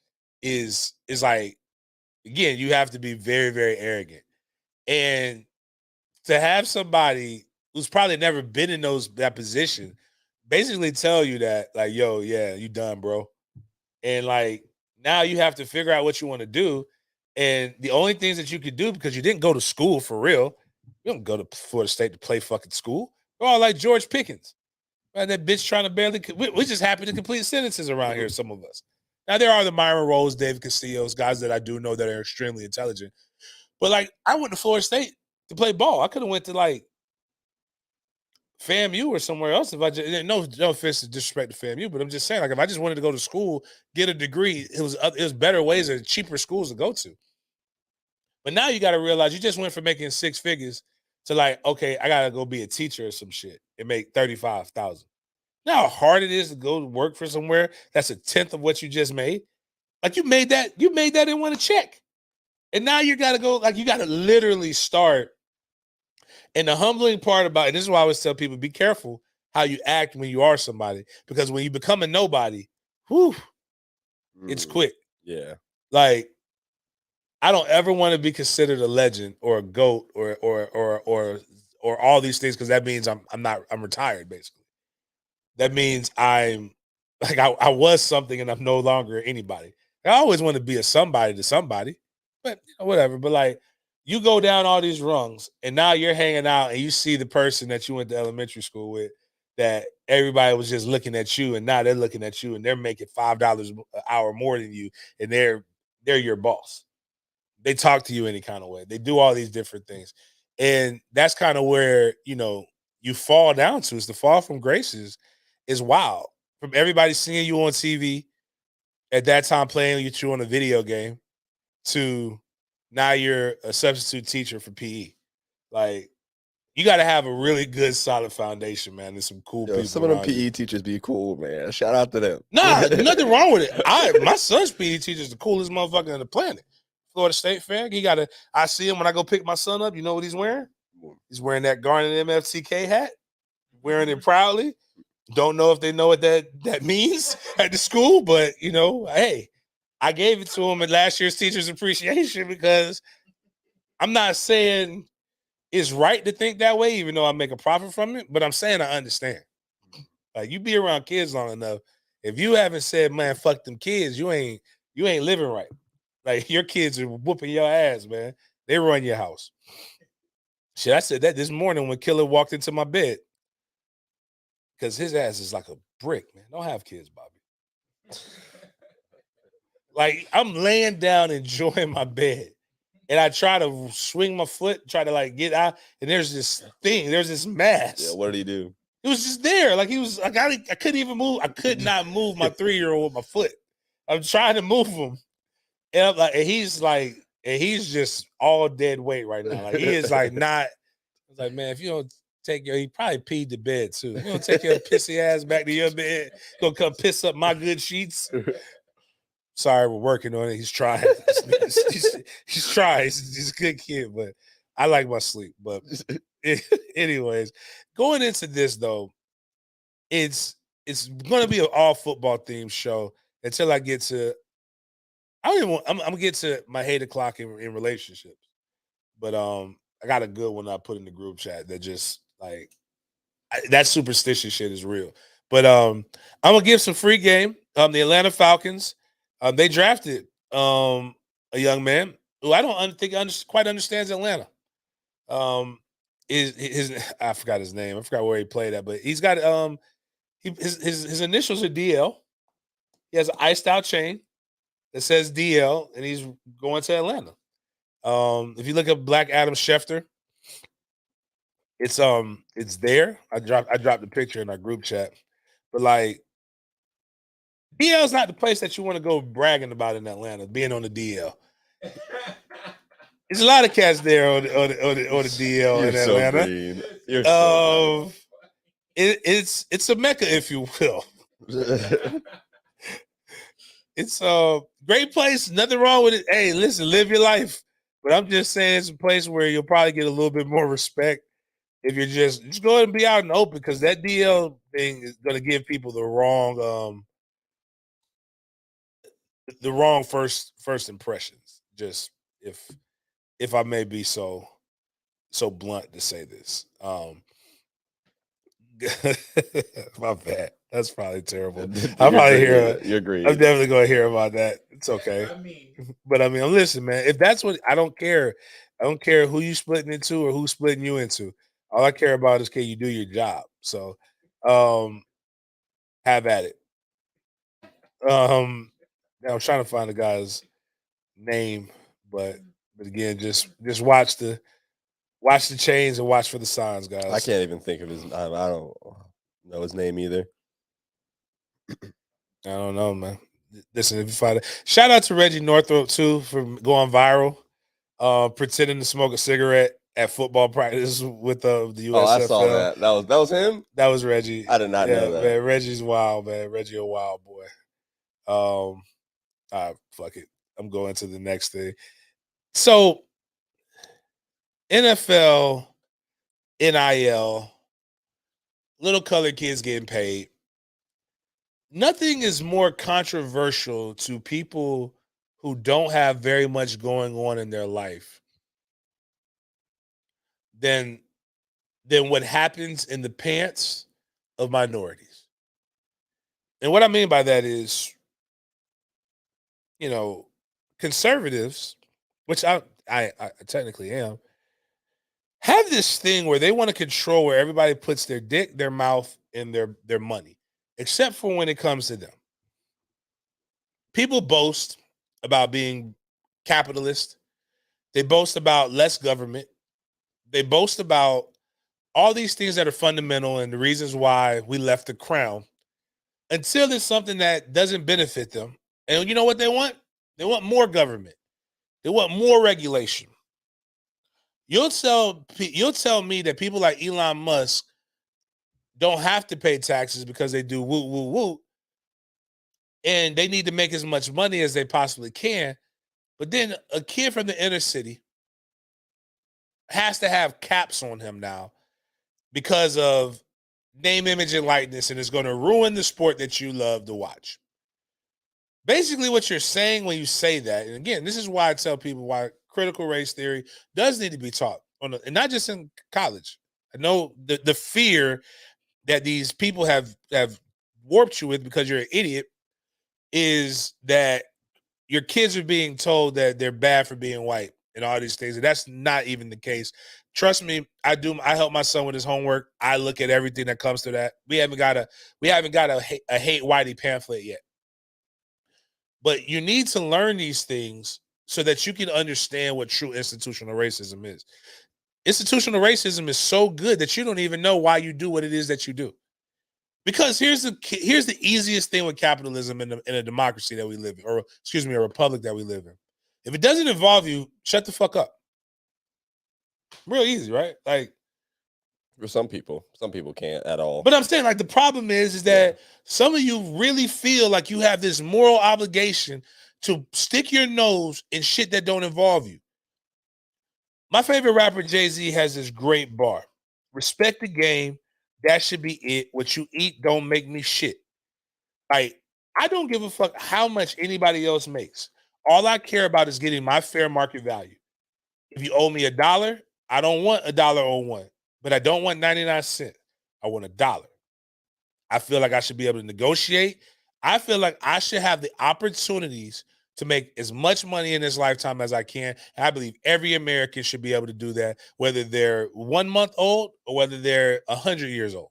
is like, again, you have to be very, very arrogant. And to have somebody who's probably never been in that position basically tell you that, like, yo, yeah, you done, bro. And like now you have to figure out what you want to do. And the only things that you could do, because you didn't go to school for real, you don't go to Florida State to play fucking school. We're all like George Pickens. Right? That bitch trying to barely, we just happen to complete sentences around here, some of us. Now there are the Myron Rose, David Castillo's, guys that I do know that are extremely intelligent. But like I went to Florida State to play ball. I could have went to like FAMU or somewhere else if I just, no offense to disrespect to FAMU, but I'm just saying, like, if I just wanted to go to school, get a degree, it was better ways and cheaper schools to go to. But now you got to realize you just went from making 6 figures to like, okay, I gotta go be a teacher or some shit and make 35,000. You know how hard it is to go to work for somewhere that's a tenth of what you just made. Like you made that in one check, and now you got to go, like, you got to literally start. And the humbling part about, and this is why I always tell people, be careful how you act when you are somebody, because when you become a nobody, whew, it's quick.
Yeah.
Like, I don't ever want to be considered a legend or a GOAT or all these things, because that means I'm retired, basically. That means I'm like I was something and I'm no longer anybody. I always want to be a somebody to somebody, but whatever. But like, you go down all these rungs and now you're hanging out and you see the person that you went to elementary school with, that everybody was just looking at you, and now they're looking at you and they're making $5 an hour more than you, and they're your boss. They talk to you any kind of way. They do all these different things. And that's kind of where, you fall down to, is the fall from graces is wild. From everybody seeing you on TV at that time, playing you on a video game, to now you're a substitute teacher for PE. Like, you got to have a really good, solid foundation, man. There's some cool people.
Some of them
around
PE
you.
teachers be cool, man. Shout out to them.
Nah, nothing wrong with it. My son's PE teacher is the coolest motherfucker on the planet. Florida State fan. I see him when I go pick my son up. You know what he's wearing? He's wearing that Garnet MFTK hat, wearing it proudly. Don't know if they know what that means at the school, but hey, I gave it to him at last year's Teachers Appreciation, because I'm not saying it's right to think that way, even though I make a profit from it, but I'm saying I understand. Like, you be around kids long enough, if you haven't said, man, fuck them kids, you ain't living right. Like, your kids are whooping your ass, man. They run your house. Shit, I said that this morning when Killer walked into my bed, because his ass is like a brick, man. Don't have kids, Bobby. Like, I'm laying down enjoying my bed, and I try to swing my foot, try to like get out, and there's this mass.
Yeah, what did he do?
It was just there. Like, he was like, I couldn't even move. I could not move my 3-year-old with my foot. I'm trying to move him. And I'm like, and he's just all dead weight right now. Like, he is like not. I was like, man, if you don't he probably peed the bed too. You don't take your pissy ass back to your bed, gonna come piss up my good sheets. Sorry, we're working on it. He's trying. He's trying. He's a good kid, but I like my sleep. But anyways, going into this though, it's gonna be an all football themed show until I get to. I'm gonna get to my hate o'clock in relationships, but I got a good one I put in the group chat that just like that superstitious shit is real. But I'm gonna give some free game. The Atlanta Falcons, they drafted a young man who I don't think quite understands Atlanta. his I forgot his name. I forgot where he played at, but he's got his initials are DL. He has an iced out chain that says DL, and he's going to Atlanta. If you look up Black Adam Schefter, it's there. I dropped the picture in our group chat, but like DL is not the place that you want to go bragging about in Atlanta. Being on the DL, there's a lot of cats there on the DL
You're
in
so
Atlanta.
green. You're so
It's a mecca, if you will.
green.
It's a great place. Nothing wrong with it. Hey, listen, live your life. But I'm just saying it's a place where you'll probably get a little bit more respect if you're just go ahead and be out in the open, because that DL thing is going to give people the wrong first impressions. Just if I may be so blunt to say this. My bad. That's probably terrible. I'll probably hear.
You're green.
I'm definitely going to hear about that. It's okay.
I mean,
But I mean, listen, man. If that's what I don't care. I don't care who you splitting into or who's splitting you into. All I care about is can you do your job. So, have at it. Now I'm trying to find the guy's name, but again, just watch the chains and watch for the signs, guys.
I can't even think of his. I don't know his name either.
I don't know, man. Listen, if you find it, shout out to Reggie Northrup too for going viral, pretending to smoke a cigarette at football practice with the USFL.
Oh, I saw that. That was him.
That was Reggie.
I did not know that.
Man, Reggie's wild, man. Reggie a wild boy. All right, fuck it. I'm going to the next thing. So, NFL, NIL, little colored kids getting paid. Nothing is more controversial to people who don't have very much going on in their life than what happens in the pants of minorities. And what I mean by that is, conservatives, which I technically am, have this thing where they want to control where everybody puts their dick, their mouth, and their money, except for when it comes to them. People boast about being capitalist. They boast about less government. They boast about all these things that are fundamental and the reasons why we left the crown, until there's something that doesn't benefit them. And you know what they want? They want more government. They want more regulation. You'll tell me that people like Elon Musk don't have to pay taxes because they do woo woo woo, and they need to make as much money as they possibly can. But then a kid from the inner city has to have caps on him now because of name, image, and likeness, and it's going to ruin the sport that you love to watch. Basically, what you're saying when you say that, and again, this is why I tell people why critical race theory does need to be taught and not just in college. I know the fear that these people have warped you with because you're an idiot is that your kids are being told that they're bad for being white and all these things, and that's not even the case. Trust me, I help my son with his homework. I look at everything that comes to that. We haven't got a hate whitey pamphlet yet. But you need to learn these things so that you can understand what true institutional racism is. Institutional racism is so good that you don't even know why you do what it is that you do. Because here's the easiest thing with capitalism in a democracy that we live in, or excuse me, a republic that we live in. If it doesn't involve you, shut the fuck up. Real easy, right? Like,
for some people can't at all.
But I'm saying, like, the problem is that some of you really feel like you have this moral obligation to stick your nose in shit that don't involve you. My favorite rapper, Jay-Z, has this great bar. Respect the game. That should be it. What you eat don't make me shit. Like, I don't give a fuck how much anybody else makes. All I care about is getting my fair market value. If you owe me $1, I don't want $1.01. But I don't want 99 cents. I want $1. I feel like I should be able to negotiate. I feel like I should have the opportunities to make as much money in this lifetime as I can. And I believe every American should be able to do that, whether they're 1 month old or whether they're 100 years old.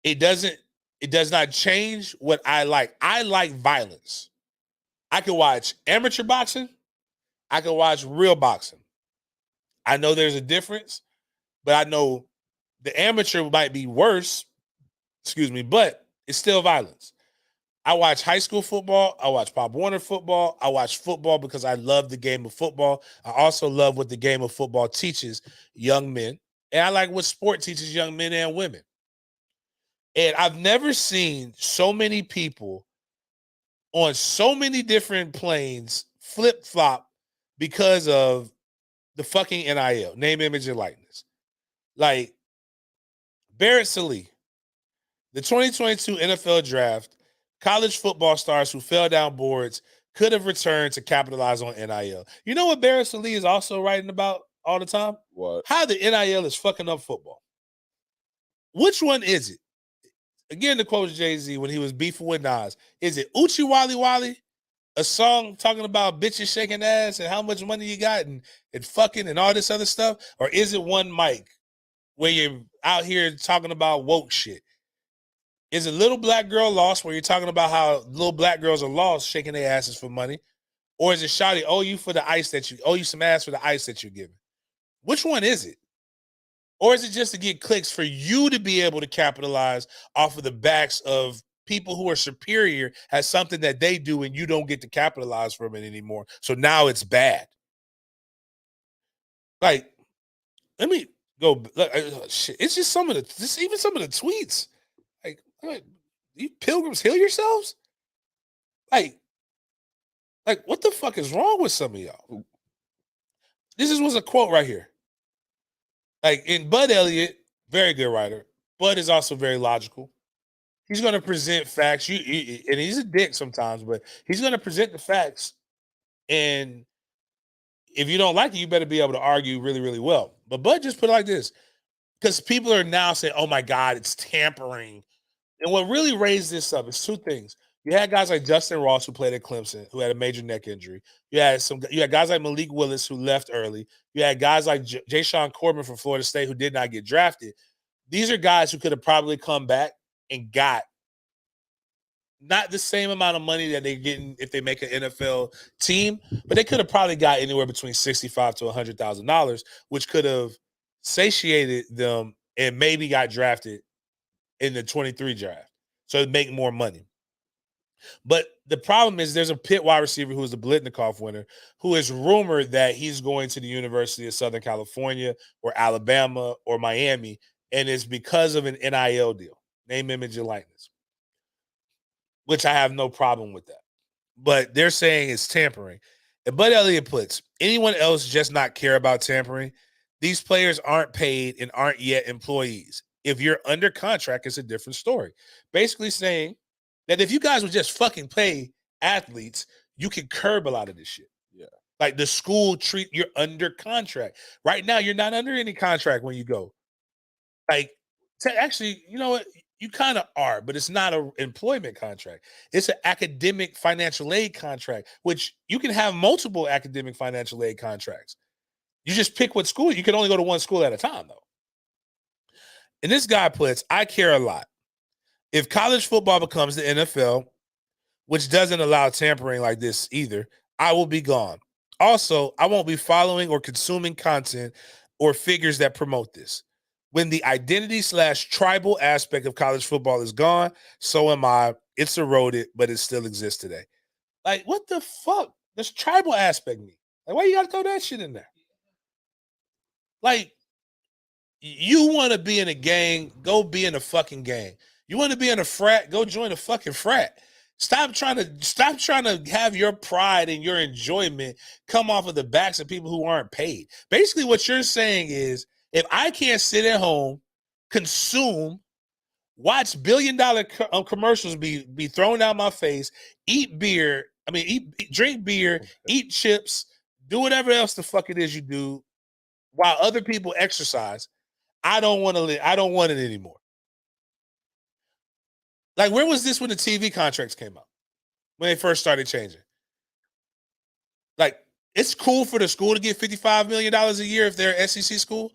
It does not change what I like. I like violence. I can watch amateur boxing. I can watch real boxing. I know there's a difference, but I know the amateur might be worse, but it's still violence. I watch high school football. I watch Pop Warner football. I watch football because I love the game of football. I also love what the game of football teaches young men. And I like what sport teaches young men and women. And I've never seen so many people on so many different planes flip-flop because of the fucking NIL, name, image, and likeness. Like Barrett Sallee, the 2022 NFL draft, college football stars who fell down boards could have returned to capitalize on NIL. You know what Barrett Sallee is also writing about all the time?
What?
How the NIL is fucking up football. Which one is it? Again, to quote Jay-Z when he was beefing with Nas, is it Uchi Wally Wally? A song talking about bitches shaking ass and how much money you got and fucking and all this other stuff? Or is it one mic where you're out here talking about woke shit? Is it Little Black Girl Lost where you're talking about how little black girls are lost shaking their asses for money? Or is it Shawty owe you some ass for the ice that you're giving? Which one is it? Or is it just to get clicks for you to be able to capitalize off of the backs of people who are superior at something that they do and you don't get to capitalize from it anymore? So now it's bad. Like, let me go. Shit, it's just even some of the tweets. Like, you pilgrims heal yourselves? Like, what the fuck is wrong with some of y'all? This was a quote right here. Like, in Bud Elliott, very good writer. Bud is also very logical. He's going to present facts. And he's a dick sometimes, but he's going to present the facts. And if you don't like it, you better be able to argue really, really well. But Bud just put it like this. Because people are now saying, oh my God, it's tampering. And what really raised this up is two things. You had guys like Justin Ross, who played at Clemson, who had a major neck injury. You had guys like Malik Willis, who left early. You had guys like Ja'Shawn Corbin from Florida State, who did not get drafted. These are guys who could have probably come back and got not the same amount of money that they're getting if they make an NFL team, but they could have probably got anywhere between $65,000 to $100,000, which could have satiated them and maybe got drafted in the 23 draft. So it'd make more money. But the problem is there's a Pitt wide receiver who is the Blitnikoff winner who is rumored that he's going to the University of Southern California or Alabama or Miami, and it's because of an NIL deal, name, image, and likeness, which I have no problem with that. But they're saying it's tampering. And Bud Elliott puts, anyone else just not care about tampering? These players aren't paid and aren't yet employees. If you're under contract, it's a different story. Basically saying that if you guys would just fucking pay athletes, you can curb a lot of this shit.
Yeah.
Like the school you're under contract. Right now, you're not under any contract when you go. Like, actually, you know what? You kind of are, but it's not an employment contract. It's an academic financial aid contract, which you can have multiple academic financial aid contracts. You just pick what school. You can only go to one school at a time, though. And this guy puts, I care a lot. If college football becomes the NFL, which doesn't allow tampering like this either, I will be gone. Also, I won't be following or consuming content or figures that promote this. When the identity/tribal aspect of college football is gone, so am I. It's eroded, but it still exists today. Like, what the fuck does tribal aspect mean? Like, why you gotta throw that shit in there? Like, you want to be in a gang, go be in a fucking gang. You want to be in a frat, go join a fucking frat. Stop trying to have your pride and your enjoyment come off of the backs of people who aren't paid. Basically, what you're saying is, if I can't sit at home, consume, watch billion-dollar commercials be thrown down my face, drink beer, eat chips, do whatever else the fuck it is you do, while other people exercise, I don't want to live. I don't want it anymore. Like, where was this when the TV contracts came out? when they first started changing. Like, it's cool for the school to get $55 million a year if they're an SEC school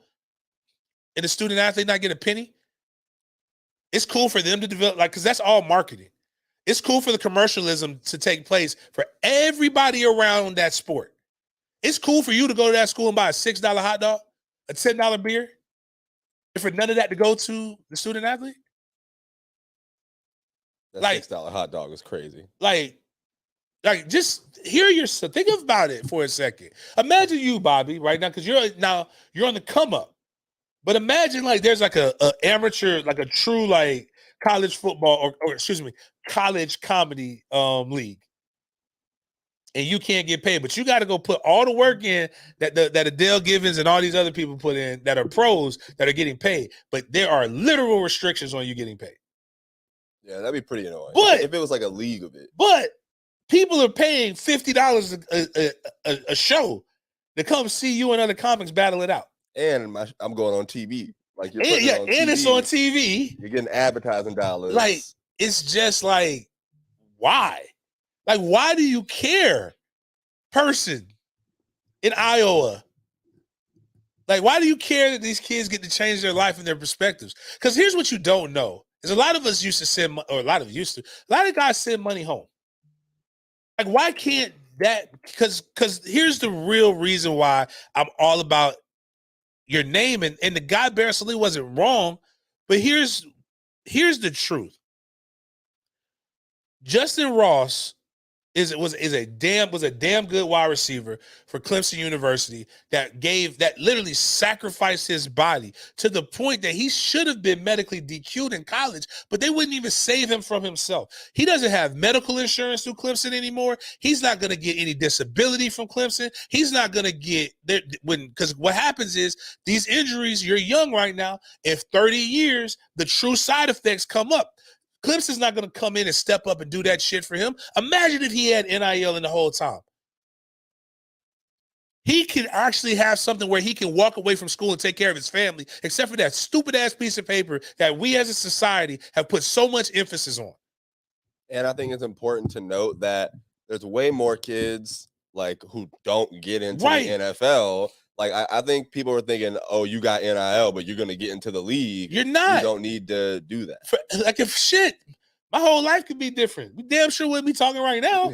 and the student athlete not get a penny. It's cool for them to develop, like, because that's all marketing. It's cool for the commercialism to take place for everybody around that sport. It's cool for you to go to that school and buy a $6 hot dog, a $10 beer, and for none of that to go to the student athlete.
That
Like-
$6 hot dog is crazy.
Like just hear yourself. Think about it for a second. Imagine you, Bobby, right now, because you're on the come up. But imagine like there's like a amateur, like a true like college football or excuse me, college comedy league. And you can't get paid, but you got to go put all the work in that Adele Givens and all these other people put in that are pros that are getting paid. But there are literal restrictions on you getting paid.
Yeah, that'd be pretty annoying.
But-
if it was like a league of it.
But people are paying $50 a show to come see you and other comics battle it out.
And I'm going on TV. Like you're
And,
putting
yeah,
it on
and
TV.
it's on TV.
You're getting advertising dollars.
Like, it's just like, why? Like, why do you care, person in Iowa? Like, why do you care that these kids get to change their life and their perspectives? Because here's what you don't know: is a lot of us used to send, or a lot of guys send money home. Like, why can't that? Because here's the real reason why I'm all about your name, and the guy Barry Lee wasn't wrong, but here's the truth. Justin Ross was a damn good wide receiver for Clemson University that literally sacrificed his body to the point that he should have been medically DQ'd in college, but they wouldn't even save him from himself. He doesn't have medical insurance through Clemson anymore. He's not going to get any disability from Clemson. He's not going to get there because what happens is these injuries, you're young right now. In 30 years, the true side effects come up. Clemson's not going to come in and step up and do that shit for him. Imagine if he had NIL in the whole time. He can actually have something where he can walk away from school and take care of his family, except for that stupid ass piece of paper that we as a society have put so much emphasis on.
And I think it's important to note that there's way more kids like who don't get into
Right.
the NFL. Like I think people are thinking, oh, you got NIL, but you're going to get into the league.
You're not.
You don't need to do that.
Like, if shit, my whole life could be different. We damn sure wouldn't be talking right now.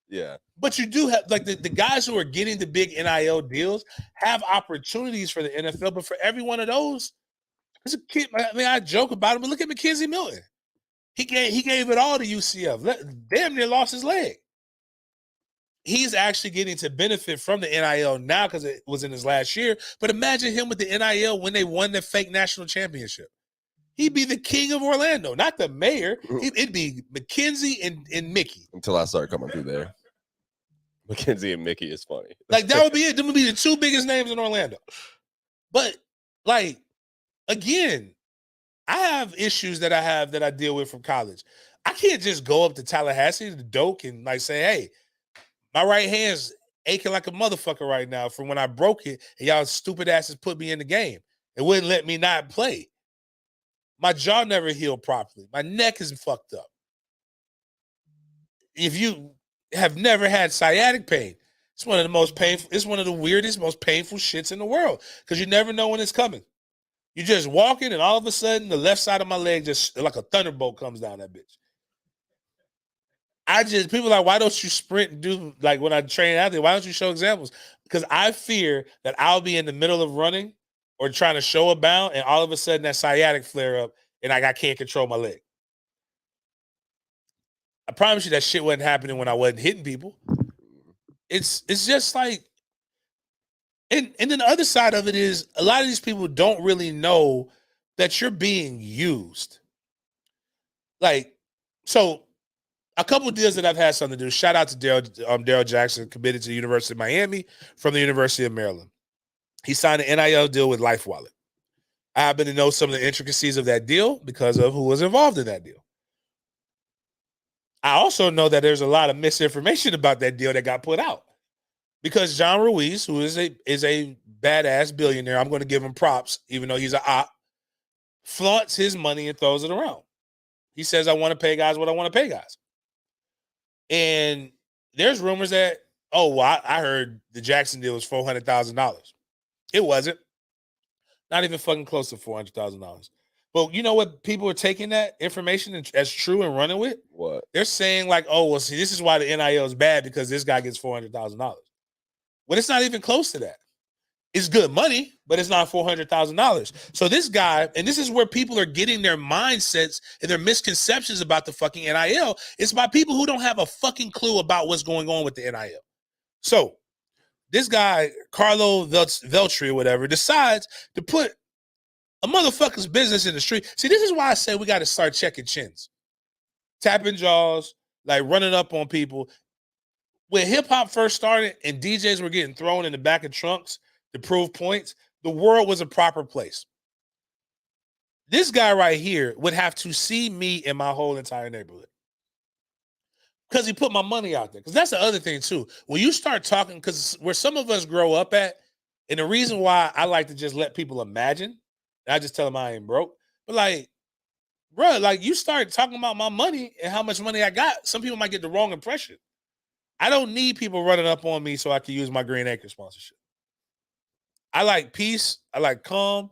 Yeah.
But you do have, like, the guys who are getting the big NIL deals have opportunities for the NFL. But for every one of those, there's a kid. I mean, I joke about him, but look at Mackenzie Milton. He gave it all to UCF. Damn near lost his leg. He's actually getting to benefit from the NIL now because it was in his last year. But imagine him with the NIL when they won the fake national championship. He'd be the king of Orlando, not the mayor. It'd be Mackenzie and Mickey.
Until I start coming through there. Mackenzie and Mickey is funny.
Like, that would be it. Them would be the two biggest names in Orlando. But, like, again, I have issues that I deal with from college. I can't just go up to Tallahassee, the Doak, and like say, hey, my right hand's aching like a motherfucker right now from when I broke it and y'all stupid asses put me in the game. It wouldn't let me not play. My jaw never healed properly. My neck is fucked up. If you have never had sciatic pain, it's one of the most painful, it's one of the weirdest, most painful shits in the world because you never know when it's coming. You're just walking and all of a sudden the left side of my leg just like a thunderbolt comes down that bitch. People are like, why don't you sprint and do, like when I train out there, why don't you show examples? Because I fear that I'll be in the middle of running or trying to show a bound and all of a sudden that sciatic flare up and I can't control my leg. I promise you that shit wasn't happening when I wasn't hitting people. It's just like, and then the other side of it is a lot of these people don't really know that you're being used. Like, so a couple of deals that I've had something to do. Shout out to Daryl Jackson, committed to the University of Miami from the University of Maryland. He signed an NIL deal with LifeWallet. I happen to know some of the intricacies of that deal because of who was involved in that deal. I also know that there's a lot of misinformation about that deal that got put out because John Ruiz, who is a badass billionaire, I'm going to give him props, even though he's an op, flaunts his money and throws it around. He says, I want to pay guys what I want to pay guys. And there's rumors that, I heard the Jackson deal was $400,000. It wasn't. Not even fucking close to $400,000. But you know what? People are taking that information as true and running with.
What?
They're saying like, see, this is why the NIL is bad because this guy gets $400,000. Well, it's not even close to that. It's good money, but it's not $400,000. So this guy, and this is where people are getting their mindsets and their misconceptions about the fucking NIL. It's by people who don't have a fucking clue about what's going on with the NIL. So this guy, Carlo Veltri or whatever, decides to put a motherfucker's business in the street. See, this is why I say we got to start checking chins, tapping jaws, like running up on people. When hip hop first started and DJs were getting thrown in the back of trunks to prove points, the world was a proper place. This guy right here would have to see me in my whole entire neighborhood because he put my money out there. Because that's the other thing too. When you start talking, because where some of us grow up at, and the reason why I like to just let people imagine, and I just tell them I ain't broke, but like, bro, like you start talking about my money and how much money I got, some people might get the wrong impression. I don't need people running up on me so I can use my Green Acre sponsorship. I like peace. I like calm,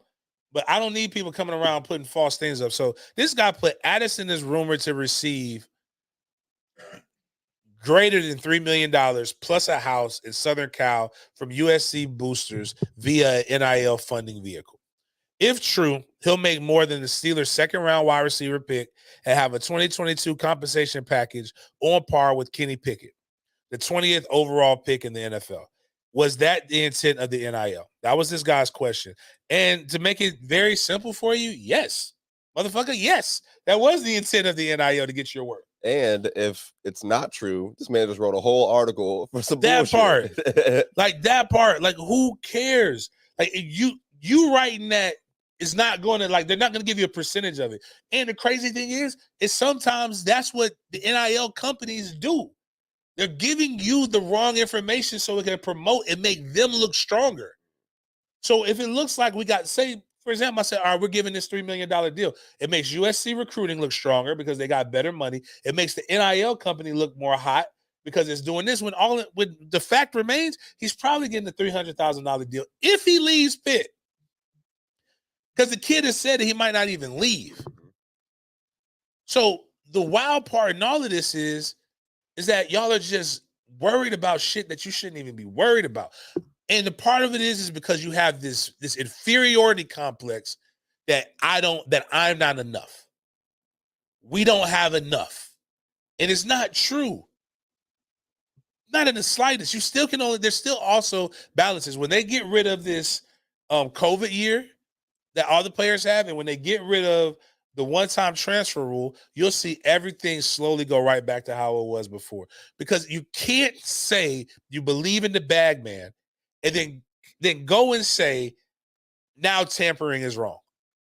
but I don't need people coming around putting false things up. So this guy put Addison is rumored to receive greater than $3 million plus a house in Southern Cal from USC boosters via NIL funding vehicle. If true, he'll make more than the Steelers' second-round wide receiver pick and have a 2022 compensation package on par with Kenny Pickett, the 20th overall pick in the NFL. Was that the intent of the NIL? That was this guy's question. And to make it very simple for you, yes. Motherfucker, yes. That was the intent of the NIL to get your work.
And if it's not true, this man just wrote a whole article for some
that
bullshit.
that part, like who cares? Like you writing that is not going to, like, they're not going to give you a percentage of it. And the crazy thing is sometimes that's what the NIL companies do. They're giving you the wrong information so it can promote and make them look stronger. So if it looks like we got, say, for example, I said, all right, we're giving this $3 million deal. It makes USC recruiting look stronger because they got better money. It makes the NIL company look more hot because it's doing this. When the fact remains, he's probably getting the $300,000 deal if he leaves Pitt. Because the kid has said that he might not even leave. So the wild part in all of this is that y'all are just worried about shit that you shouldn't even be worried about. And the part of it is because you have this inferiority complex that I'm not enough. We don't have enough. And it's not true. Not in the slightest. You still can there's still also balances. When they get rid of this COVID year that all the players have, and when they get rid of the one-time transfer rule, you'll see everything slowly go right back to how it was before. Because you can't say you believe in the bag man and then go and say, now tampering is wrong.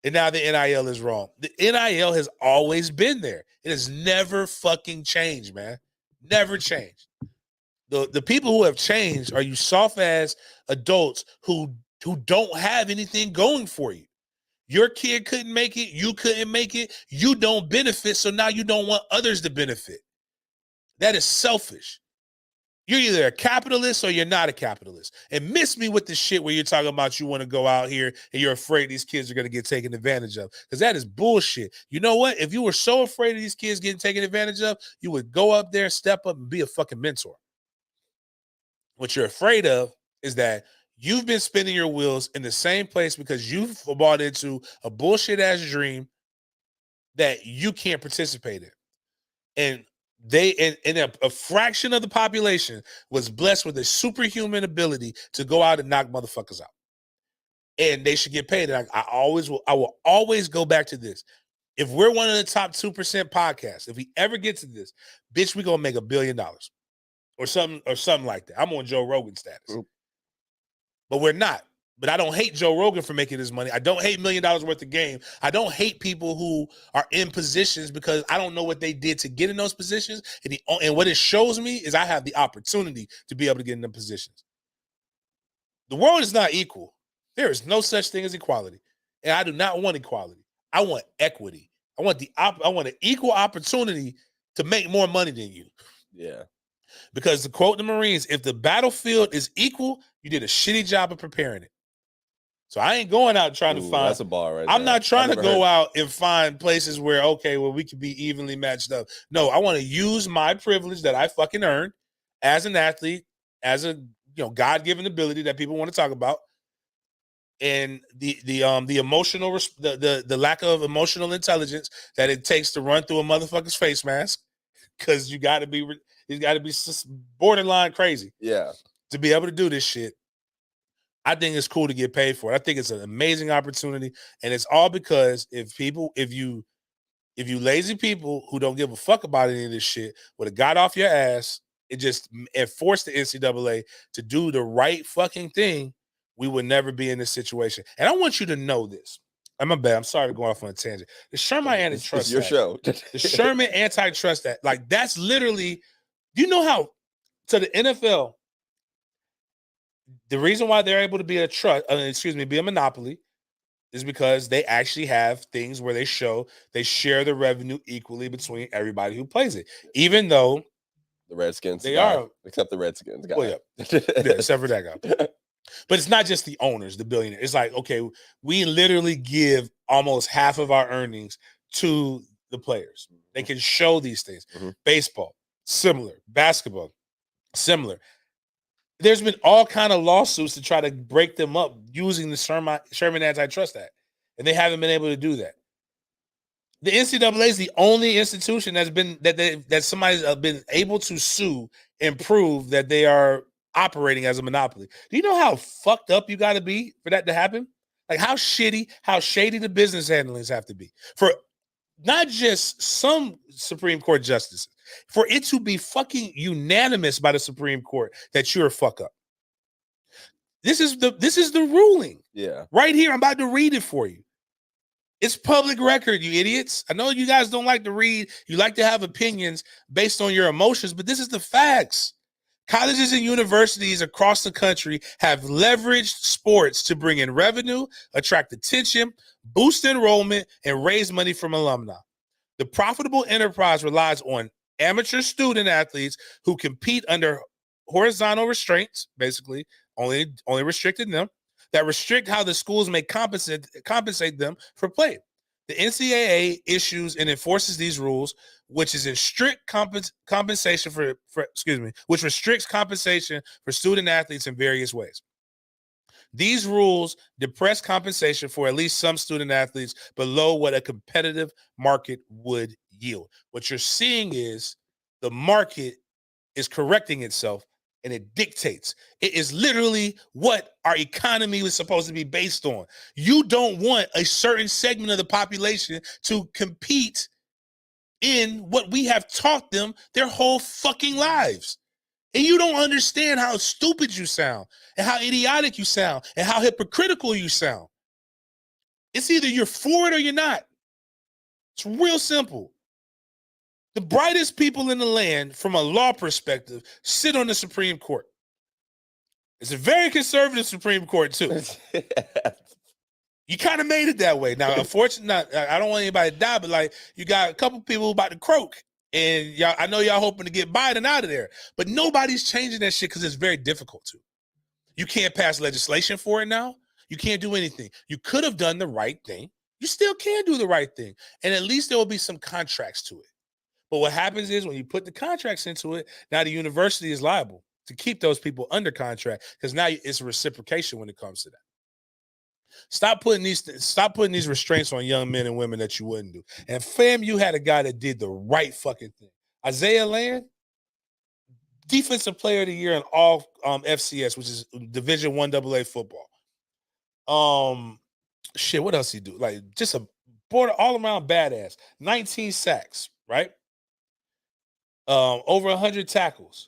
And now the NIL is wrong. The NIL has always been there. It has never fucking changed, man. Never changed. The people who have changed are you soft-ass adults who don't have anything going for you. Your kid couldn't make it. You couldn't make it. You don't benefit, so now you don't want others to benefit. That is selfish. You're either a capitalist or you're not a capitalist. And miss me with the shit where you're talking about you want to go out here and you're afraid these kids are going to get taken advantage of. Because that is bullshit. You know what? If you were so afraid of these kids getting taken advantage of, you would go up there, step up, and be a fucking mentor. What you're afraid of is that you've been spinning your wheels in the same place because you've bought into a bullshit ass dream that you can't participate in. And a fraction of the population was blessed with a superhuman ability to go out and knock motherfuckers out. And they should get paid. And I will always go back to this. If we're one of the top 2% podcasts, if we ever get to this, bitch, we're gonna make $1 billion or something like that. I'm on Joe Rogan status. But we're not. But I don't hate Joe Rogan for making his money. I don't hate $1 million worth of game. I don't hate people who are in positions because I don't know what they did to get in those positions. And what it shows me is I have the opportunity to be able to get in them positions. The world is not equal. There is no such thing as equality. And I do not want equality. I want equity. I want an equal opportunity to make more money than you.
Yeah.
Because to quote the Marines, if the battlefield is equal, you did a shitty job of preparing it. So I ain't going out trying to find.
That's a bar right
I'm
there.
not trying to
I've never
go
heard-
out and find places where, okay, well, we could be evenly matched up. No, I want to use my privilege that I fucking earned as an athlete, as a God-given ability that people want to talk about, and the emotional the lack of emotional intelligence that it takes to run through a motherfucker's face mask, because you got to be borderline crazy
Yeah.
to be able to do this shit. I think it's cool to get paid for it. I think it's an amazing opportunity, and it's all because if you lazy people who don't give a fuck about any of this shit would have got off your ass, it forced the NCAA to do the right fucking thing, we would never be in this situation. And I want you to know this. I'm sorry to go off on a tangent. The Sherman Antitrust
It's your
Act,
show.
the Sherman Antitrust Act, like that's literally, you know how to the NFL, the reason why they're able to be be a monopoly is because they actually have things where they share the revenue equally between everybody who plays it, even though
The Redskins.
they
guy,
are,
except the Redskins guy.
well, yeah, except for that guy. But it's not just the owners, the billionaires. It's like, okay, we literally give almost half of our earnings to the players. They can show these things.
Mhm.
Baseball, similar. Basketball, similar. There's been all kind of lawsuits to try to break them up using the Sherman Antitrust Act, and they haven't been able to do that. The NCAA is the only institution that's been that somebody's been able to sue and prove that they are operating as a monopoly. Do you know how fucked up you got to be for that to happen? Like how shady the business handlings have to be for not just some Supreme Court justices, for it to be fucking unanimous by the Supreme Court that you're a fuck up. This is the ruling.
Yeah.
Right here. I'm about to read it for you. It's public record, you idiots. I know you guys don't like to read. You like to have opinions based on your emotions, but this is the facts. Colleges and universities across the country have leveraged sports to bring in revenue, attract attention, boost enrollment, and raise money from alumni. The profitable enterprise relies on amateur student athletes who compete under horizontal restraints, basically, only restricted them, that restrict how the schools may compensate them for play. The NCAA issues and enforces these rules, which is in strict compensation which restricts compensation for student athletes in various ways. These rules depress compensation for at least some student athletes below what a competitive market would yield. What you're seeing is the market is correcting itself, and it dictates. It is literally what our economy was supposed to be based on. You don't want a certain segment of the population to compete in what we have taught them their whole fucking lives. And you don't understand how stupid you sound and how idiotic you sound and how hypocritical you sound. It's either you're for it or you're not. It's real simple. The brightest people in the land from a law perspective sit on the Supreme Court. It's a very conservative Supreme Court too. You kind of made it that way. Now, unfortunately, I don't want anybody to die, but like you got a couple people about to croak. And y'all, I know y'all hoping to get Biden out of there, but nobody's changing that shit because it's very difficult to. You can't pass legislation for it now. You can't do anything. You could have done the right thing. You still can do the right thing. And at least there will be some contracts to it. But what happens is when you put the contracts into it, now the university is liable to keep those people under contract because now it's a reciprocation when it comes to that. Stop putting these restraints on young men and women that you wouldn't do. And FAMU had a guy that did the right fucking thing. Isaiah Land, defensive player of the year in all FCS, which is Division I AA football. What else he do? Like just a border all around badass. 19 sacks, right? Over 100 tackles.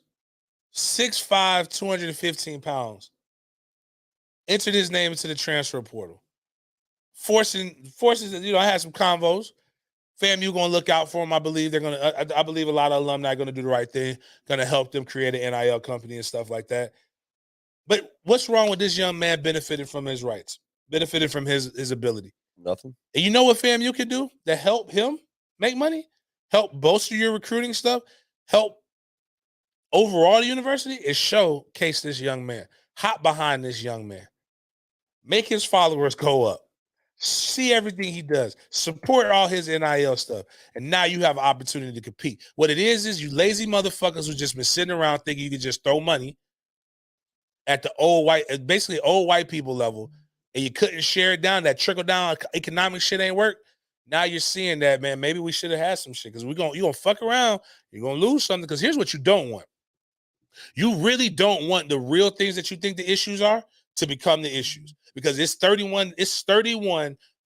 6'5", 215 pounds. Entered his name into the transfer portal. Forces, I had some convos. FAMU going to look out for him. I believe they're going to, I believe a lot of alumni are going to do the right thing, going to help them create an NIL company and stuff like that. But what's wrong with this young man benefiting from his rights, benefiting from his ability?
Nothing.
And you know what FAMU can do to help him make money, help bolster your recruiting stuff, help overall the university is showcase this young man, hop behind this young man, make his followers go up, see everything he does, support all his NIL stuff, and now you have an opportunity to compete. What it is you lazy motherfuckers who just been sitting around thinking you can just throw money at the basically old white people level, and you couldn't share it down. That trickle down economic shit ain't work. Now you're seeing that, man. Maybe we should have had some shit because you're gonna fuck around, you're gonna lose something. Because here's what you don't want. You really don't want the real things that you think the issues are to become the issues. Because it's 31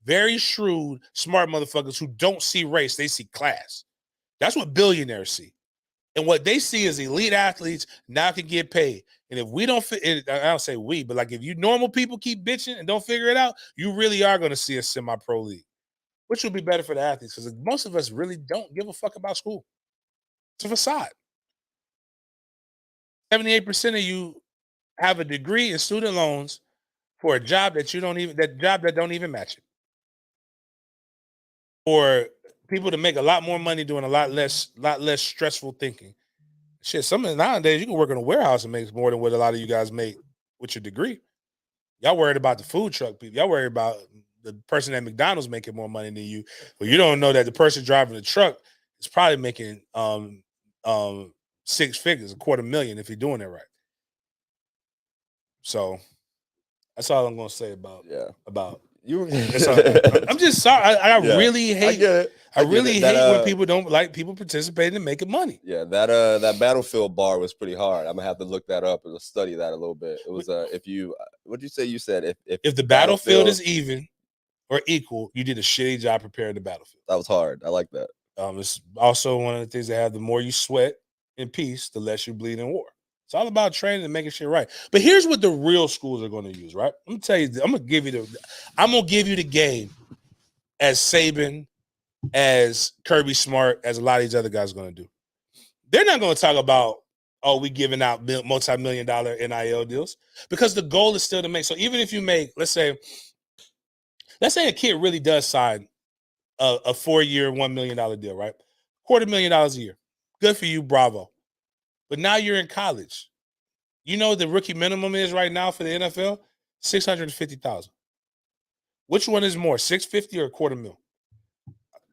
very shrewd, smart motherfuckers who don't see race, they see class. That's what billionaires see. And what they see is elite athletes now can get paid. And if we don't fit, I don't say we, but like if you normal people keep bitching and don't figure it out, you really are going to see a semi-pro league, which will be better for the athletes because most of us really don't give a fuck about school. It's a facade. 78% of you have a degree in student loans for a job that don't even match it. Or people to make a lot more money doing a lot less stressful thinking. Shit, some of nowadays you can work in a warehouse and make more than what a lot of you guys make with your degree. Y'all worried about the food truck people. Y'all worried about the person at McDonald's making more money than you. But you don't know that the person driving the truck is probably making 6 figures, $250,000 if you're doing it right. So that's all I'm gonna say about
you.
I'm just sorry. I really hate.
I get it.
I really hate when people don't like people participating and making money.
Yeah, that Battlefield bar was pretty hard. I'm gonna have to look that up and study that a little bit. It was if you what'd you say? You said
if the battlefield is even or equal, you did a shitty job preparing the battlefield.
That was hard. I like that.
It's also one of the things that have the more you sweat in peace, the less you bleed in war. It's all about training and making shit right. But here's what the real schools are going to use, right? I'm gonna tell you. I'm gonna give you the game as Saban, as Kirby Smart, as a lot of these other guys are going to do. They're not going to talk about, we giving out multi-million-dollar NIL deals because the goal is still to make. So even if you make, let's say a kid really does sign a 4-year, $1 million deal, right? $250,000 a year. Good for you, bravo. But now you're in college. You know the rookie minimum is right now for the NFL? $650,000. Which one is more, $650,000 or $250,000?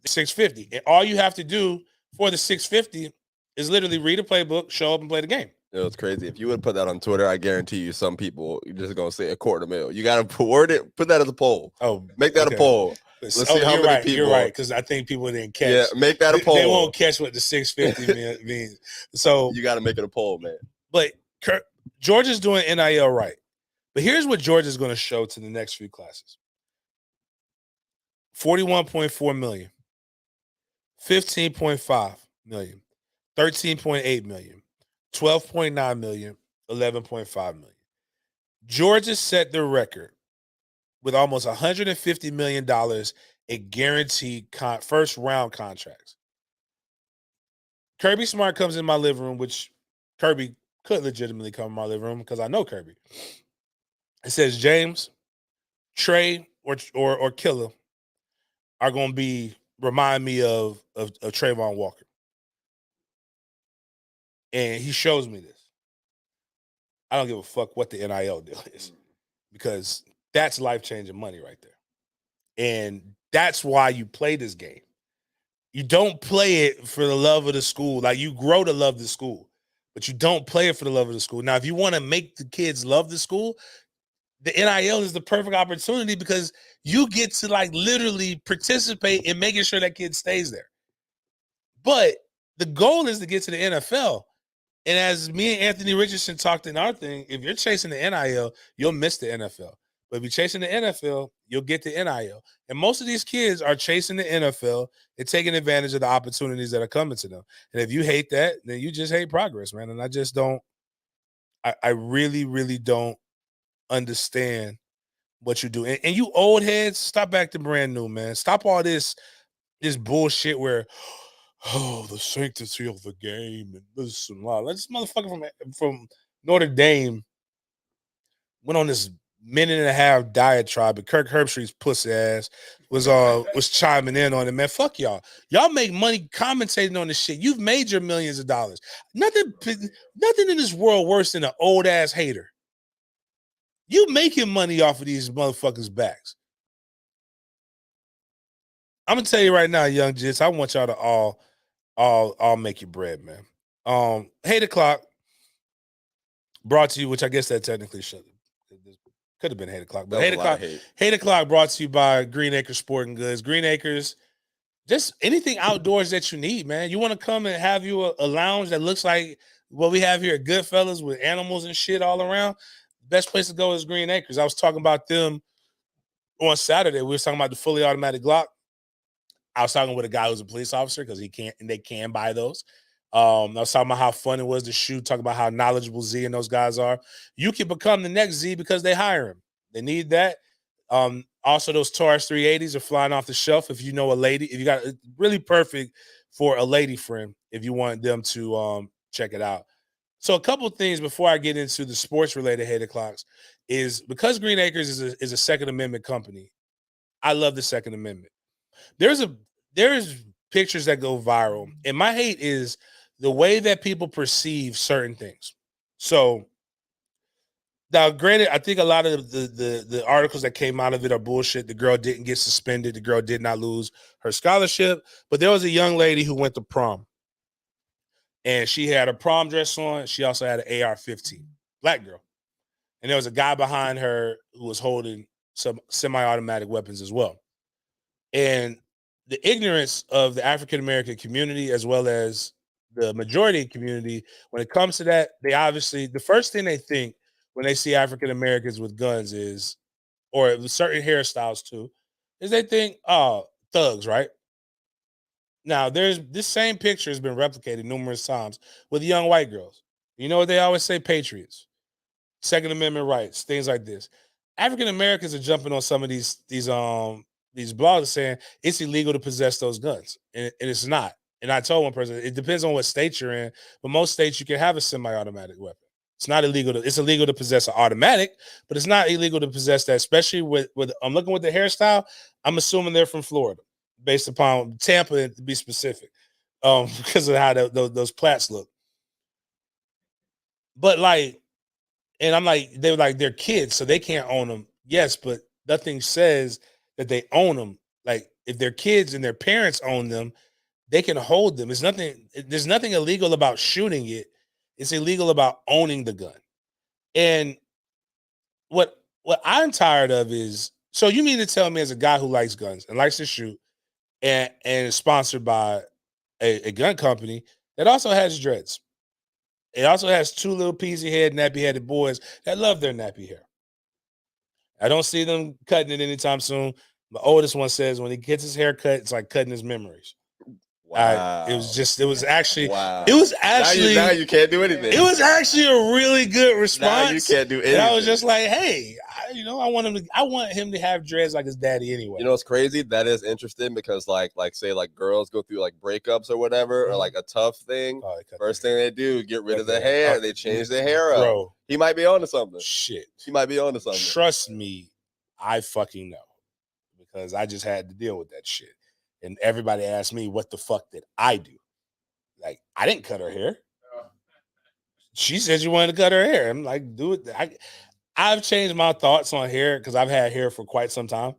$650,000. And all you have to do for the $650,000 is literally read a playbook, show up, and play the game.
It was crazy. If you would put that on Twitter, I guarantee you some people are just gonna say $250,000. You gotta put that as a poll.
Oh,
make that a poll. Let's see how many people.
You're right, because I think people didn't catch.
Yeah, make that a poll.
They won't catch what the $650,000 means. So
you got to make it a poll, man.
But Georgia's doing NIL right. But here's what Georgia's going to show to the next few classes: 41.4 million, 15.5 million, 13.8 million, 12.9 million, 11.5 million. Georgia set the record with almost $150 million in guaranteed first round contracts. Kirby Smart comes in my living room, which Kirby could legitimately come in my living room because I know Kirby. It says James, Trey, or Killer are going to remind me of Trayvon Walker. And he shows me this. I don't give a fuck what the NIL deal is because that's life-changing money right there. And that's why you play this game. You don't play it for the love of the school. Like, you grow to love the school, but you don't play it for the love of the school. Now, if you want to make the kids love the school, the NIL is the perfect opportunity because you get to like literally participate in making sure that kid stays there. But the goal is to get to the NFL. And as me and Anthony Richardson talked in our thing, if you're chasing the NIL, you'll miss the NFL. But if you're chasing the NFL, you'll get the NIL. And most of these kids are chasing the NFL and taking advantage of the opportunities that are coming to them. And if you hate that, then you just hate progress, man. And I just don't, I really, really don't understand what you do. And you old heads, stop acting brand new, man. Stop all this bullshit where, the sanctity of the game and this and that. This motherfucker from Notre Dame went on this minute and a half diatribe, but Kirk Herbstreit's pussy ass was chiming in on it. Man, fuck y'all. Y'all make money commentating on this shit. You've made your millions of dollars. Nothing in this world worse than an old ass hater. You making money off of these motherfuckers' backs. I'm gonna tell you right now, young jits, I want y'all to all make your bread, man. Hate o'clock brought to you, which I guess that technically could have been 8 o'clock, but
That was a lot of hate.
8 o'clock brought to you by Green Acres Sporting Goods. Green Acres, just anything outdoors that you need, man. You want to come and have you a lounge that looks like what we have here at Goodfellas with animals and shit all around. Best place to go is Green Acres. I was talking about them on Saturday. We were talking about the fully automatic Glock. I was talking with a guy who's a police officer because they can buy those. I was talking about how fun it was to shoot, talking about how knowledgeable Z and those guys are. You can become the next Z because they hire him. They need that. Also, those Taurus 380s are flying off the shelf. If you know a lady, if you got really perfect for a lady friend, if you want them to check it out. So a couple of things before I get into the sports related 8 o'clocks is because Green Acres is a Second Amendment company. I love the Second Amendment. There's pictures that go viral, and my hate is the way that people perceive certain things. So now, granted, I think a lot of the articles that came out of it are bullshit. The girl didn't get suspended. The girl did not lose her scholarship. But there was a young lady who went to prom, and she had a prom dress on. She also had an AR-15, black girl, and there was a guy behind her who was holding some semi-automatic weapons as well. And the ignorance of the African American community, as well as the majority community, when it comes to that, they obviously, the first thing they think when they see African Americans with guns is, or certain hairstyles too, is they think, oh, thugs, right? Now, there's this same picture has been replicated numerous times with young white girls. You know what they always say? Patriots, Second Amendment rights, things like this. African Americans are jumping on some of these blogs saying it's illegal to possess those guns, and it's not. And I told one person, it depends on what state you're in, but most states you can have a semi-automatic weapon. It's not illegal it's illegal to possess an automatic, but it's not illegal to possess that, especially with I'm looking with the hairstyle. I'm assuming they're from Florida, based upon Tampa to be specific, because of how those plats look. But like, and I'm like, they were like, they're kids, so they can't own them. Yes, but nothing says that they own them. Like, if they're kids and their parents own them, they can hold them. There's nothing illegal about shooting it. It's illegal about owning the gun. And what I'm tired of is, so you mean to tell me, as a guy who likes guns and likes to shoot and is sponsored by a gun company that also has dreads. It also has two little peasy head, nappy headed boys that love their nappy hair. I don't see them cutting it anytime soon. The oldest one says when he gets his hair cut, it's like cutting his memories.
Wow.
It was actually
wow. Now you can't do anything.
It was actually a really good response.
Now you can't do anything.
And I was just like, hey, I want him to have dreads like his daddy anyway.
You know what's crazy? That is interesting because like say girls go through like breakups or whatever, or like a tough thing.
Oh,
first thing they do, get rid of the hair. They change their hair up.
Bro,
he might be onto something.
Shit.
He might be onto something.
Trust me, I fucking know. Because I just had to deal with that shit. And everybody asked me, what the fuck did I do? Like, I didn't cut her hair. She said you wanted to cut her hair. I'm like, dude, I've changed my thoughts on hair because I've had hair for quite some time.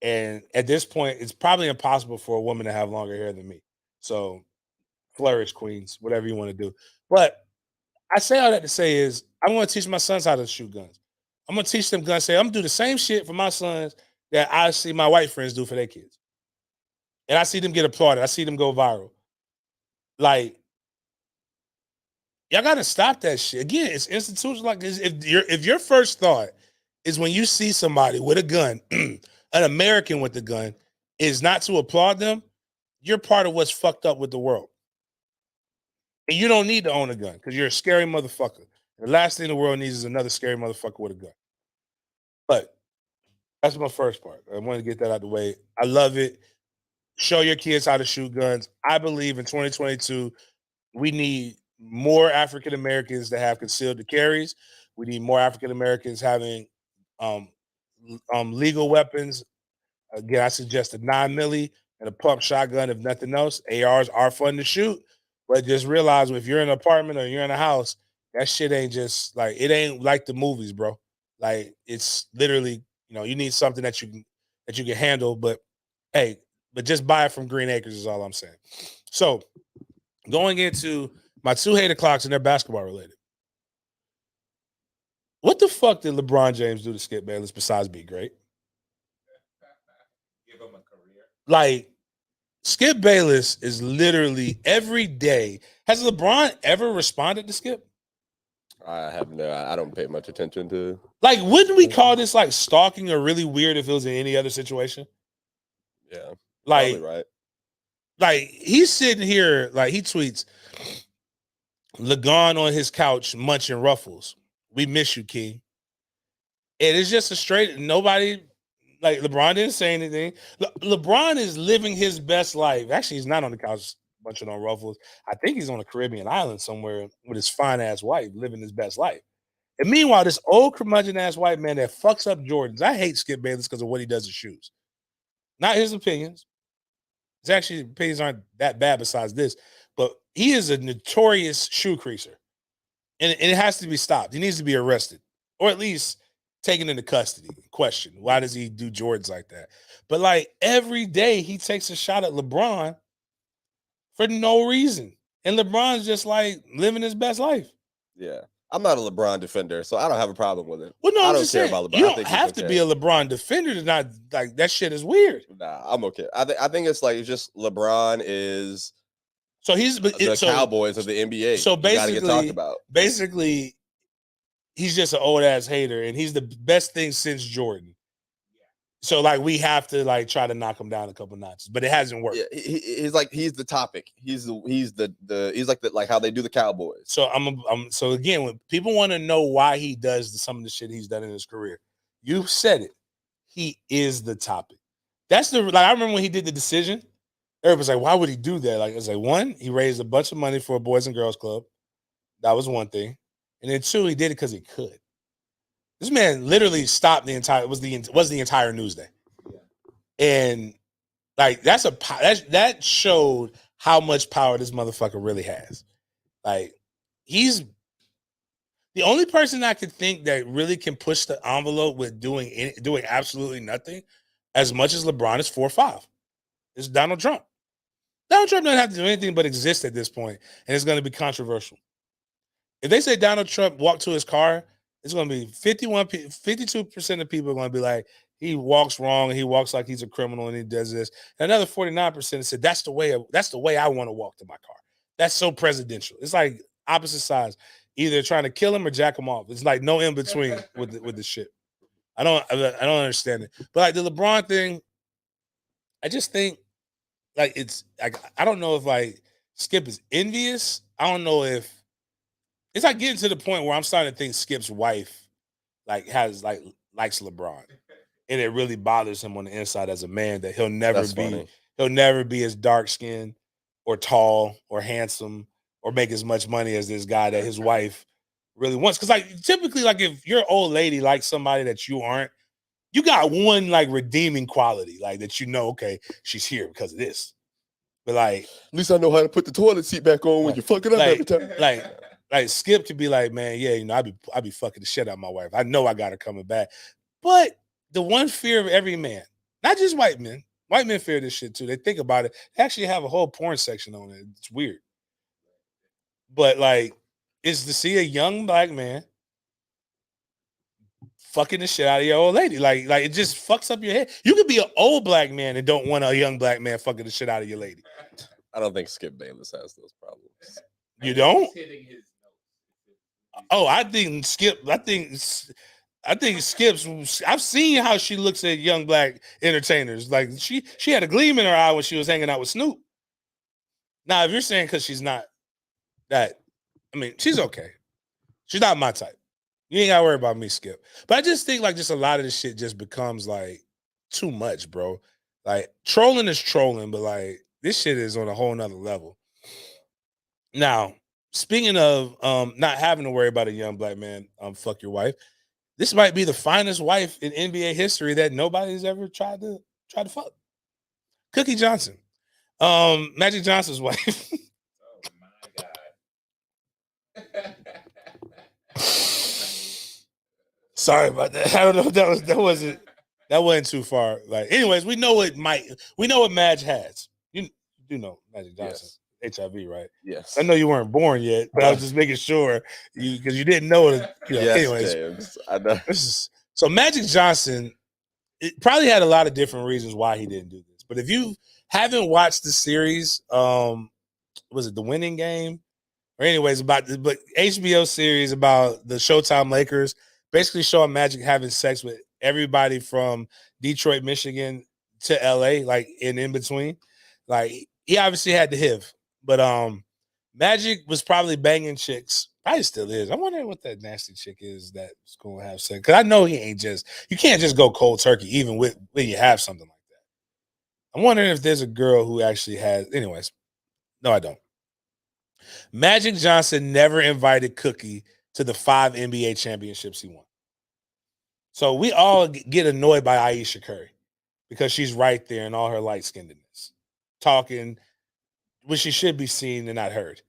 And at this point, it's probably impossible for a woman to have longer hair than me. So flourish, queens, whatever you want to do. But I say all that to say is I want to teach my sons how to shoot guns. I'm going to teach them guns. I'm going to do the same shit for my sons that I see my white friends do for their kids. And I see them get applauded. I see them go viral. Like, y'all got to stop that shit. Again, it's institutional. Like, if your first thought is when you see somebody with a gun, an American with a gun, is not to applaud them, you're part of what's fucked up with the world. And you don't need to own a gun because you're a scary motherfucker. The last thing the world needs is another scary motherfucker with a gun. But that's my first part. I want to get that out of the way. I love it. Show your kids how to shoot guns. I believe in 2022, we need more African Americans to have concealed carries. We need more African Americans having Legal weapons. Again, I suggest a 9 milli and a pump shotgun. If nothing else, ARs are fun to shoot, but just realize if you're in an apartment or you're in a house, that shit ain't just like it ain't like the movies, bro. Like it's literally, you need something that you can handle. But hey, just buy it from Green Acres is all I'm saying. So going into my 2 hater clocks and they're basketball related. What the fuck did LeBron James do to Skip Bayless besides be great?
Give him a career.
Like Skip Bayless is literally every day. Has LeBron ever responded to Skip?
I have no. I don't pay much attention to.
Like, wouldn't we call this like stalking or really weird if it was in any other situation?
Yeah,
Like,
probably right.
like he's sitting here, like he tweets, Lagon on his couch munching Ruffles. We miss you, King. And it's just a straight nobody. Like LeBron didn't say anything. LeBron is living his best life. Actually, he's not on the couch munching on Ruffles. I think he's on a Caribbean island somewhere with his fine ass wife, living his best life. And meanwhile, this old curmudgeon ass white man that fucks up Jordans. I hate Skip Bayless because of what he does to shoes. Not his opinions. His actually opinions aren't that bad besides this, but he is a notorious shoe creaser. And it has to be stopped. He needs to be arrested or at least taken into custody. Question: why does he do Jordans like that? But like every day he takes a shot at LeBron for no reason. And LeBron's just like living his best life.
Yeah, I'm not a LeBron defender, so I don't have a problem with it.
Well, no,
I
I'm
don't
just
care
saying,
about LeBron.
you
I
don't
think he's
have to be
okay.
a LeBron defender to not like that shit is weird.
Nah, I'm okay. I think it's like it's just LeBron is
So he's
the
so
Cowboys of the NBA.
so
You gotta get talked about.
basically he's just an old ass hater and he's the best thing since Jordan. So like we have to like try to knock him down a couple notches, but it hasn't worked.
Yeah, he's the topic. He's like how they do the Cowboys.
So so again, when people want to know why he does some of the shit he's done in his career, you said it. He is the topic. That's the like I remember when he did the decision. Everybody's like, why would he do that? Like it's like one, he raised a bunch of money for a Boys and Girls Club. That was one thing, and then two, he did it because he could. This man literally stopped the entire was the entire news day, and like that showed how much power this motherfucker really has. Like he's the only person I could think that really can push the envelope with doing absolutely nothing, as much as LeBron is 4'5". It's Donald Trump. Donald Trump doesn't have to do anything but exist at this point, and it's going to be controversial. If they say Donald Trump walked to his car, it's going to be 52% of people are going to be like, he walks wrong and he walks like he's a criminal and he does this. And another 49% said that's the way I want to walk to my car. That's so presidential. It's like opposite sides, either trying to kill him or jack him off. It's like no in between with the shit. I don't understand it. But like the LeBron thing, I just think like it's like I don't know if like Skip is envious. I don't know if it's like getting to the point where I'm starting to think Skip's wife like likes LeBron, and it really bothers him on the inside as a man that he'll never be as dark skinned or tall or handsome or make as much money as this guy that his wife really wants. Because like typically, like if your old lady likes somebody that you aren't, you got one like redeeming quality, like that okay, she's here because of this. But like,
at least I know how to put the toilet seat back on when you fuck it up every time.
Like Skip could be like, man, yeah, I be fucking the shit out of my wife. I know I got her coming back. But the one fear of every man, not just white men fear this shit too. They think about it. They actually have a whole porn section on it. It's weird. But like, is to see a young black man fucking the shit out of your old lady. Like it just fucks up your head. You could be an old black man and don't want a young black man fucking the shit out of your lady.
I don't think Skip Bayless has those problems.
You don't? Oh, I think Skip's. I've seen how she looks at young black entertainers. Like she had a gleam in her eye when she was hanging out with Snoop. Now, if you're saying because she's not that, I mean, she's okay. She's not my type. You ain't gotta worry about me, Skip. But I just think like just a lot of this shit just becomes like too much, bro. Like trolling is trolling, but like this shit is on a whole nother level. Now, speaking of not having to worry about a young black man, fuck your wife. this might be the finest wife in NBA history that nobody's ever tried to fuck. Cookie Johnson, Magic Johnson's wife.
Oh my god.
Sorry about that. I don't know. That wasn't too far. Like, anyways, we know what Madge has. You do know Magic Johnson, HIV, right?
Yes.
I know you weren't born yet, but I was just making sure because you didn't know it.
Yes,
anyways,
James. I know.
So Magic Johnson, it probably had a lot of different reasons why he didn't do this. But if you haven't watched the series, was it The Winning Game? Or anyways, but HBO series about the Showtime Lakers, basically showing Magic having sex with everybody from Detroit, Michigan to LA, like in between. Like, he obviously had the HIV, but Magic was probably banging chicks. Probably still is. I wonder what that nasty chick is that's gonna have sex. Because I know you can't just go cold turkey, even when you have something like that. I'm wondering if there's a girl who actually has. Anyways, no, I don't. Magic Johnson never invited Cookie to the 5 NBA championships he won. So we all get annoyed by Ayesha Curry because she's right there in all her light skinnedness, talking when she should be seen and not heard.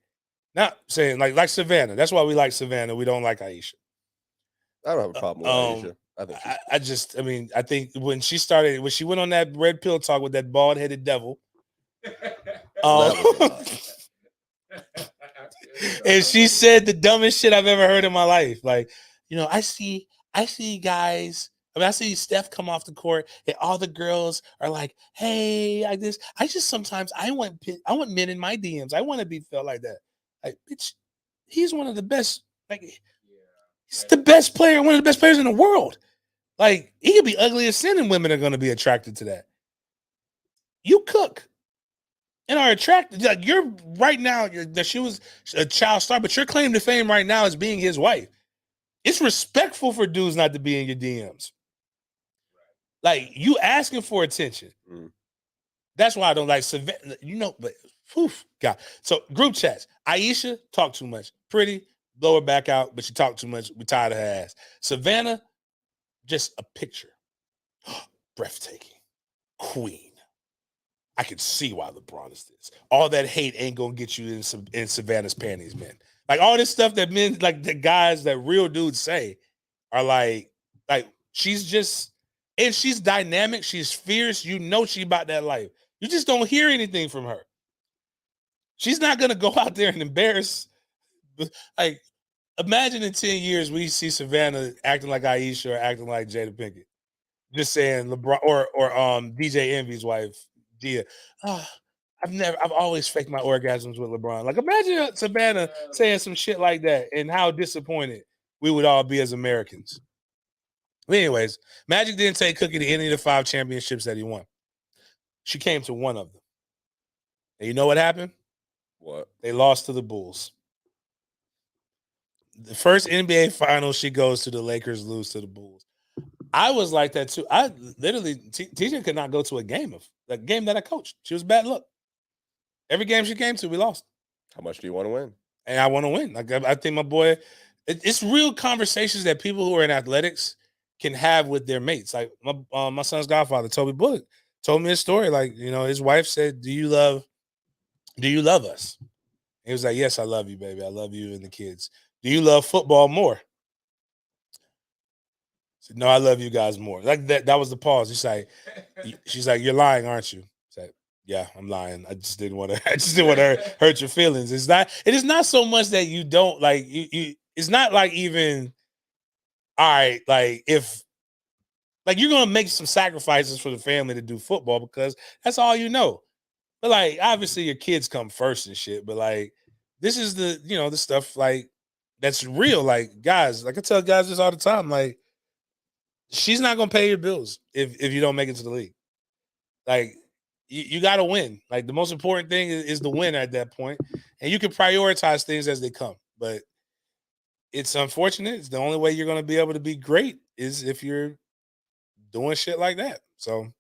Not saying like Savannah. That's why we like Savannah. We don't like Ayesha.
I don't have a problem with Ayesha. I think
I think when she went on that red pill talk with that bald headed devil, and she said the dumbest shit I've ever heard in my life. Like, I see guys. I mean, I see Steph come off the court, and all the girls are like, "Hey, like this." I just sometimes I want men in my DMs. I want to be felt like that. Like, bitch, he's one of the best. Like, he's the best player, one of the best players in the world. Like, he could be ugly as sin, and women are going to be attracted to that. You cook and are attracted. Like, you're right now that she was a child star, but your claim to fame right now is being his wife. It's respectful for dudes not to be in your DMs. Like, you asking for attention. That's why I don't like Savannah. But God. So group chats. Ayesha talk too much. Pretty, blow her back out, but she talk too much. We tired of her ass. Savannah, just a picture. Breathtaking. Queen. I can see why LeBron is this. All that hate ain't gonna get you in Savannah's panties, man. Like, all this stuff that men, like the guys that real dudes say, are like she's just, and she's dynamic. She's fierce. She about that life. You just don't hear anything from her. She's not gonna go out there and embarrass. Like, imagine in 10 years we see Savannah acting like Ayesha or acting like Jada Pinkett. Just saying LeBron or DJ Envy's wife, Gia. I've always faked my orgasms with LeBron. Like, imagine Savannah saying some shit like that and how disappointed we would all be as Americans. But anyways, Magic didn't take Cookie to any of the 5 championships that he won. She came to one of them. And you know what happened?
What?
They lost to the Bulls. The first NBA final she goes to, the Lakers lose to the Bulls. I was like that too. I literally, TJ could not go to a game that I coached. She was bad luck. Every game she came to, we lost.
How much do you want to win?
And I want to win. Like, I think my boy, it's real conversations that people who are in athletics can have with their mates. Like, my son's godfather, Toby Bullock, told me a story. Like, his wife said, "Do you love us?" He was like, "Yes, I love you, baby. I love you and the kids. Do you love football more?" I said, "No, I love you guys more." Like that. That was the pause. She's like, "You're lying, aren't you?" I said, "Yeah, I'm lying. I just didn't want to hurt your feelings." It is not so much that you don't like you. It's not like, even, all right, like, if, like, you're gonna make some sacrifices for the family to do football because that's all you know. But, like, obviously your kids come first and shit. But, like, this is the stuff, like, that's real. Like, guys, like, I tell guys this all the time. Like, she's not gonna pay your bills if you don't make it to the league. Like, you got to win. Like, the most important thing is the win at that point, and you can prioritize things as they come. But it's unfortunate. It's the only way you're going to be able to be great is if you're doing shit like that. So,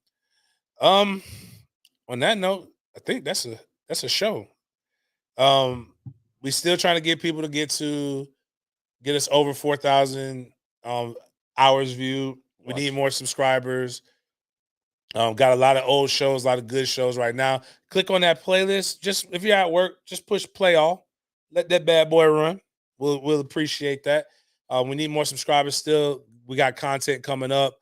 on that note, I think that's a show. We still trying to get people to get us over 4,000. hours viewed. We need more subscribers. Got a lot of old shows, a lot of good shows right now. Click on that playlist. Just if you're at work, just push play all. Let that bad boy run. We'll appreciate that. We need more subscribers still. We got content coming up.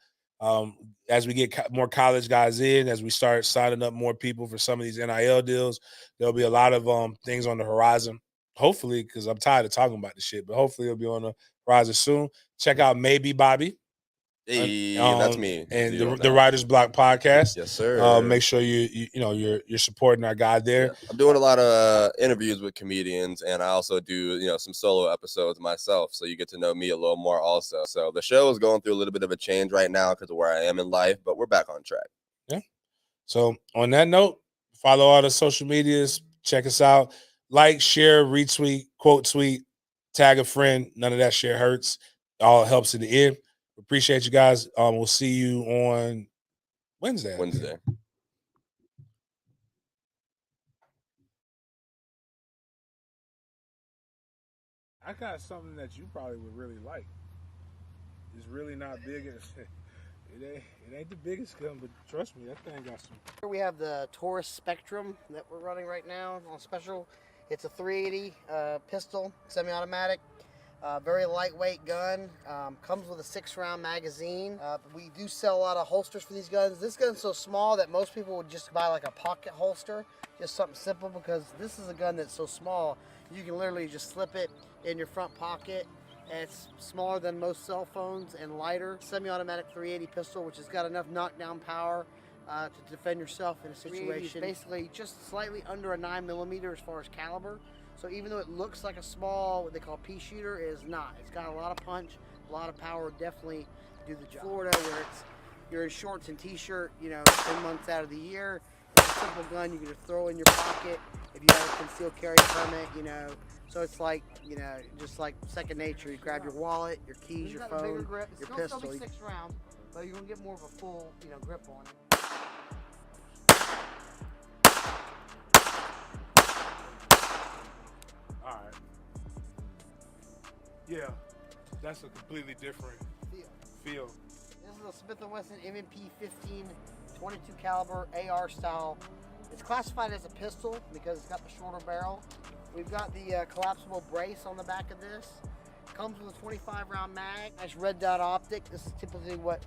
As we get more college guys in, as we start signing up more people for some of these NIL deals, there'll be a lot of things on the horizon. Hopefully, because I'm tired of talking about this shit, but hopefully it'll be on the horizon soon. Check out Maybe Bobby.
Hey, that's me.
And
Deal
the
with that.
Writers Block podcast.
Yes, sir.
Make sure you're supporting our guy there.
Yeah. I'm doing a lot of interviews with comedians, and I also do some solo episodes myself, so you get to know me a little more also. So the show is going through a little bit of a change right now because of where I am in life, but we're back on track.
Yeah. So on that note, follow all the social medias. Check us out. Like, share, retweet, quote tweet, tag a friend. None of that shit hurts. All helps in the end. Appreciate you guys. We'll see you on Wednesday. I got something that you probably would really like. It's really not big. It ain't the biggest gun, but trust me, that thing got some.
Here we have the Taurus Spectrum that we're running right now on special. It's a 380 pistol, semi-automatic. Very lightweight gun. Comes with a 6-round magazine. We do sell a lot of holsters for these guns. This gun's so small that most people would just buy like a pocket holster, just something simple, because this is a gun that's so small you can literally just slip it in your front pocket. And it's smaller than most cell phones and lighter. Semi-automatic 380 pistol, which has got enough knockdown power to defend yourself in a situation. Basically just slightly under a 9mm as far as caliber. So even though it looks like a small, what they call pea shooter, it is not. It's got a lot of punch, a lot of power, definitely do the job. Florida, where you're in shorts and t-shirt, 10 months out of the year. It's a simple gun you can just throw in your pocket if you have a concealed carry permit, So it's like, just like second nature. You grab your wallet, your keys, your phone, grip. Your pistol. Still be 6 rounds, but you're gonna get more of a full, grip on it.
All right. Yeah, that's a completely different feel.
This is a Smith & Wesson M&P 15 22 caliber AR style. It's classified as a pistol because it's got the shorter barrel. We've got the collapsible brace on the back of this. Comes with a 25-round mag. Nice red dot optic. This is typically what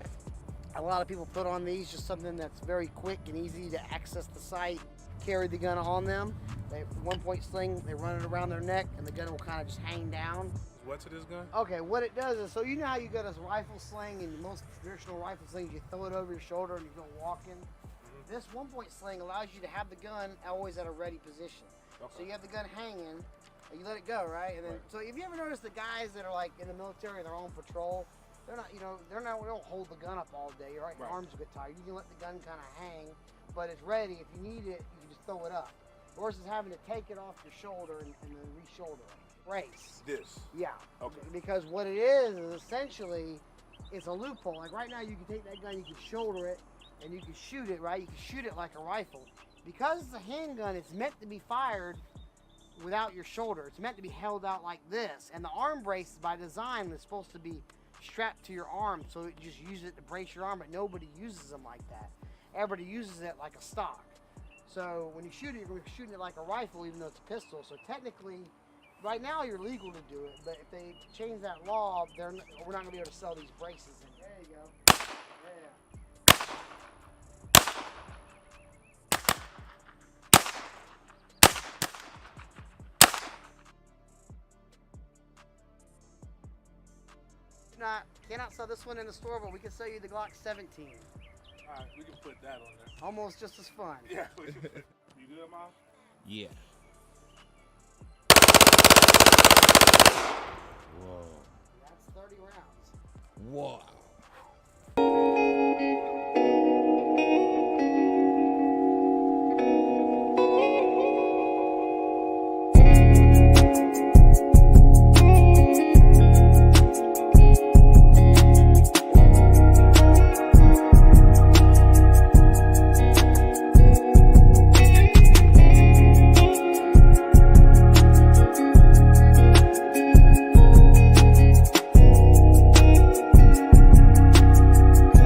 a lot of people put on these, just something that's very quick and easy to access the sight. Carry the gun on them. They 1-point sling, they run it around their neck, and the gun will kind of just hang down.
What to this gun?
Okay, what it does is, so you know how you got a rifle sling, and most traditional rifle slings, you throw it over your shoulder and you go walking. This 1-point sling allows you to have the gun always at a ready position. Okay. So you have the gun hanging, and you let it go, right? And then, so if you ever notice the guys that are like in the military, they're on patrol, they're not, they don't hold the gun up all day, right? Your arms get tired. You can let the gun kind of hang, but it's ready. If you need it, you can just throw it up. Versus having to take it off your shoulder and then re-shoulder it. Brace.
This.
Yeah.
Okay.
Because what it is essentially, it's a loophole. Like right now, you can take that gun, you can shoulder it, and you can shoot it, right? You can shoot it like a rifle. Because it's a handgun, it's meant to be fired without your shoulder. It's meant to be held out like this. And the arm brace, by design, is supposed to be strapped to your arm, so you just use it to brace your arm, but nobody uses them like that. Everybody uses it like a stock. So when you shoot it, you're shooting it like a rifle, even though it's a pistol. So technically, right now you're legal to do it, but if they change that law, we're not going to be able to sell these braces. There you go. Yeah. Cannot sell this one in the store, but we can sell you the Glock 17.
All right, we can put that on there.
Almost just as fun.
Yeah. You good, Miles?
Yeah.
That's 30 rounds.
Wow.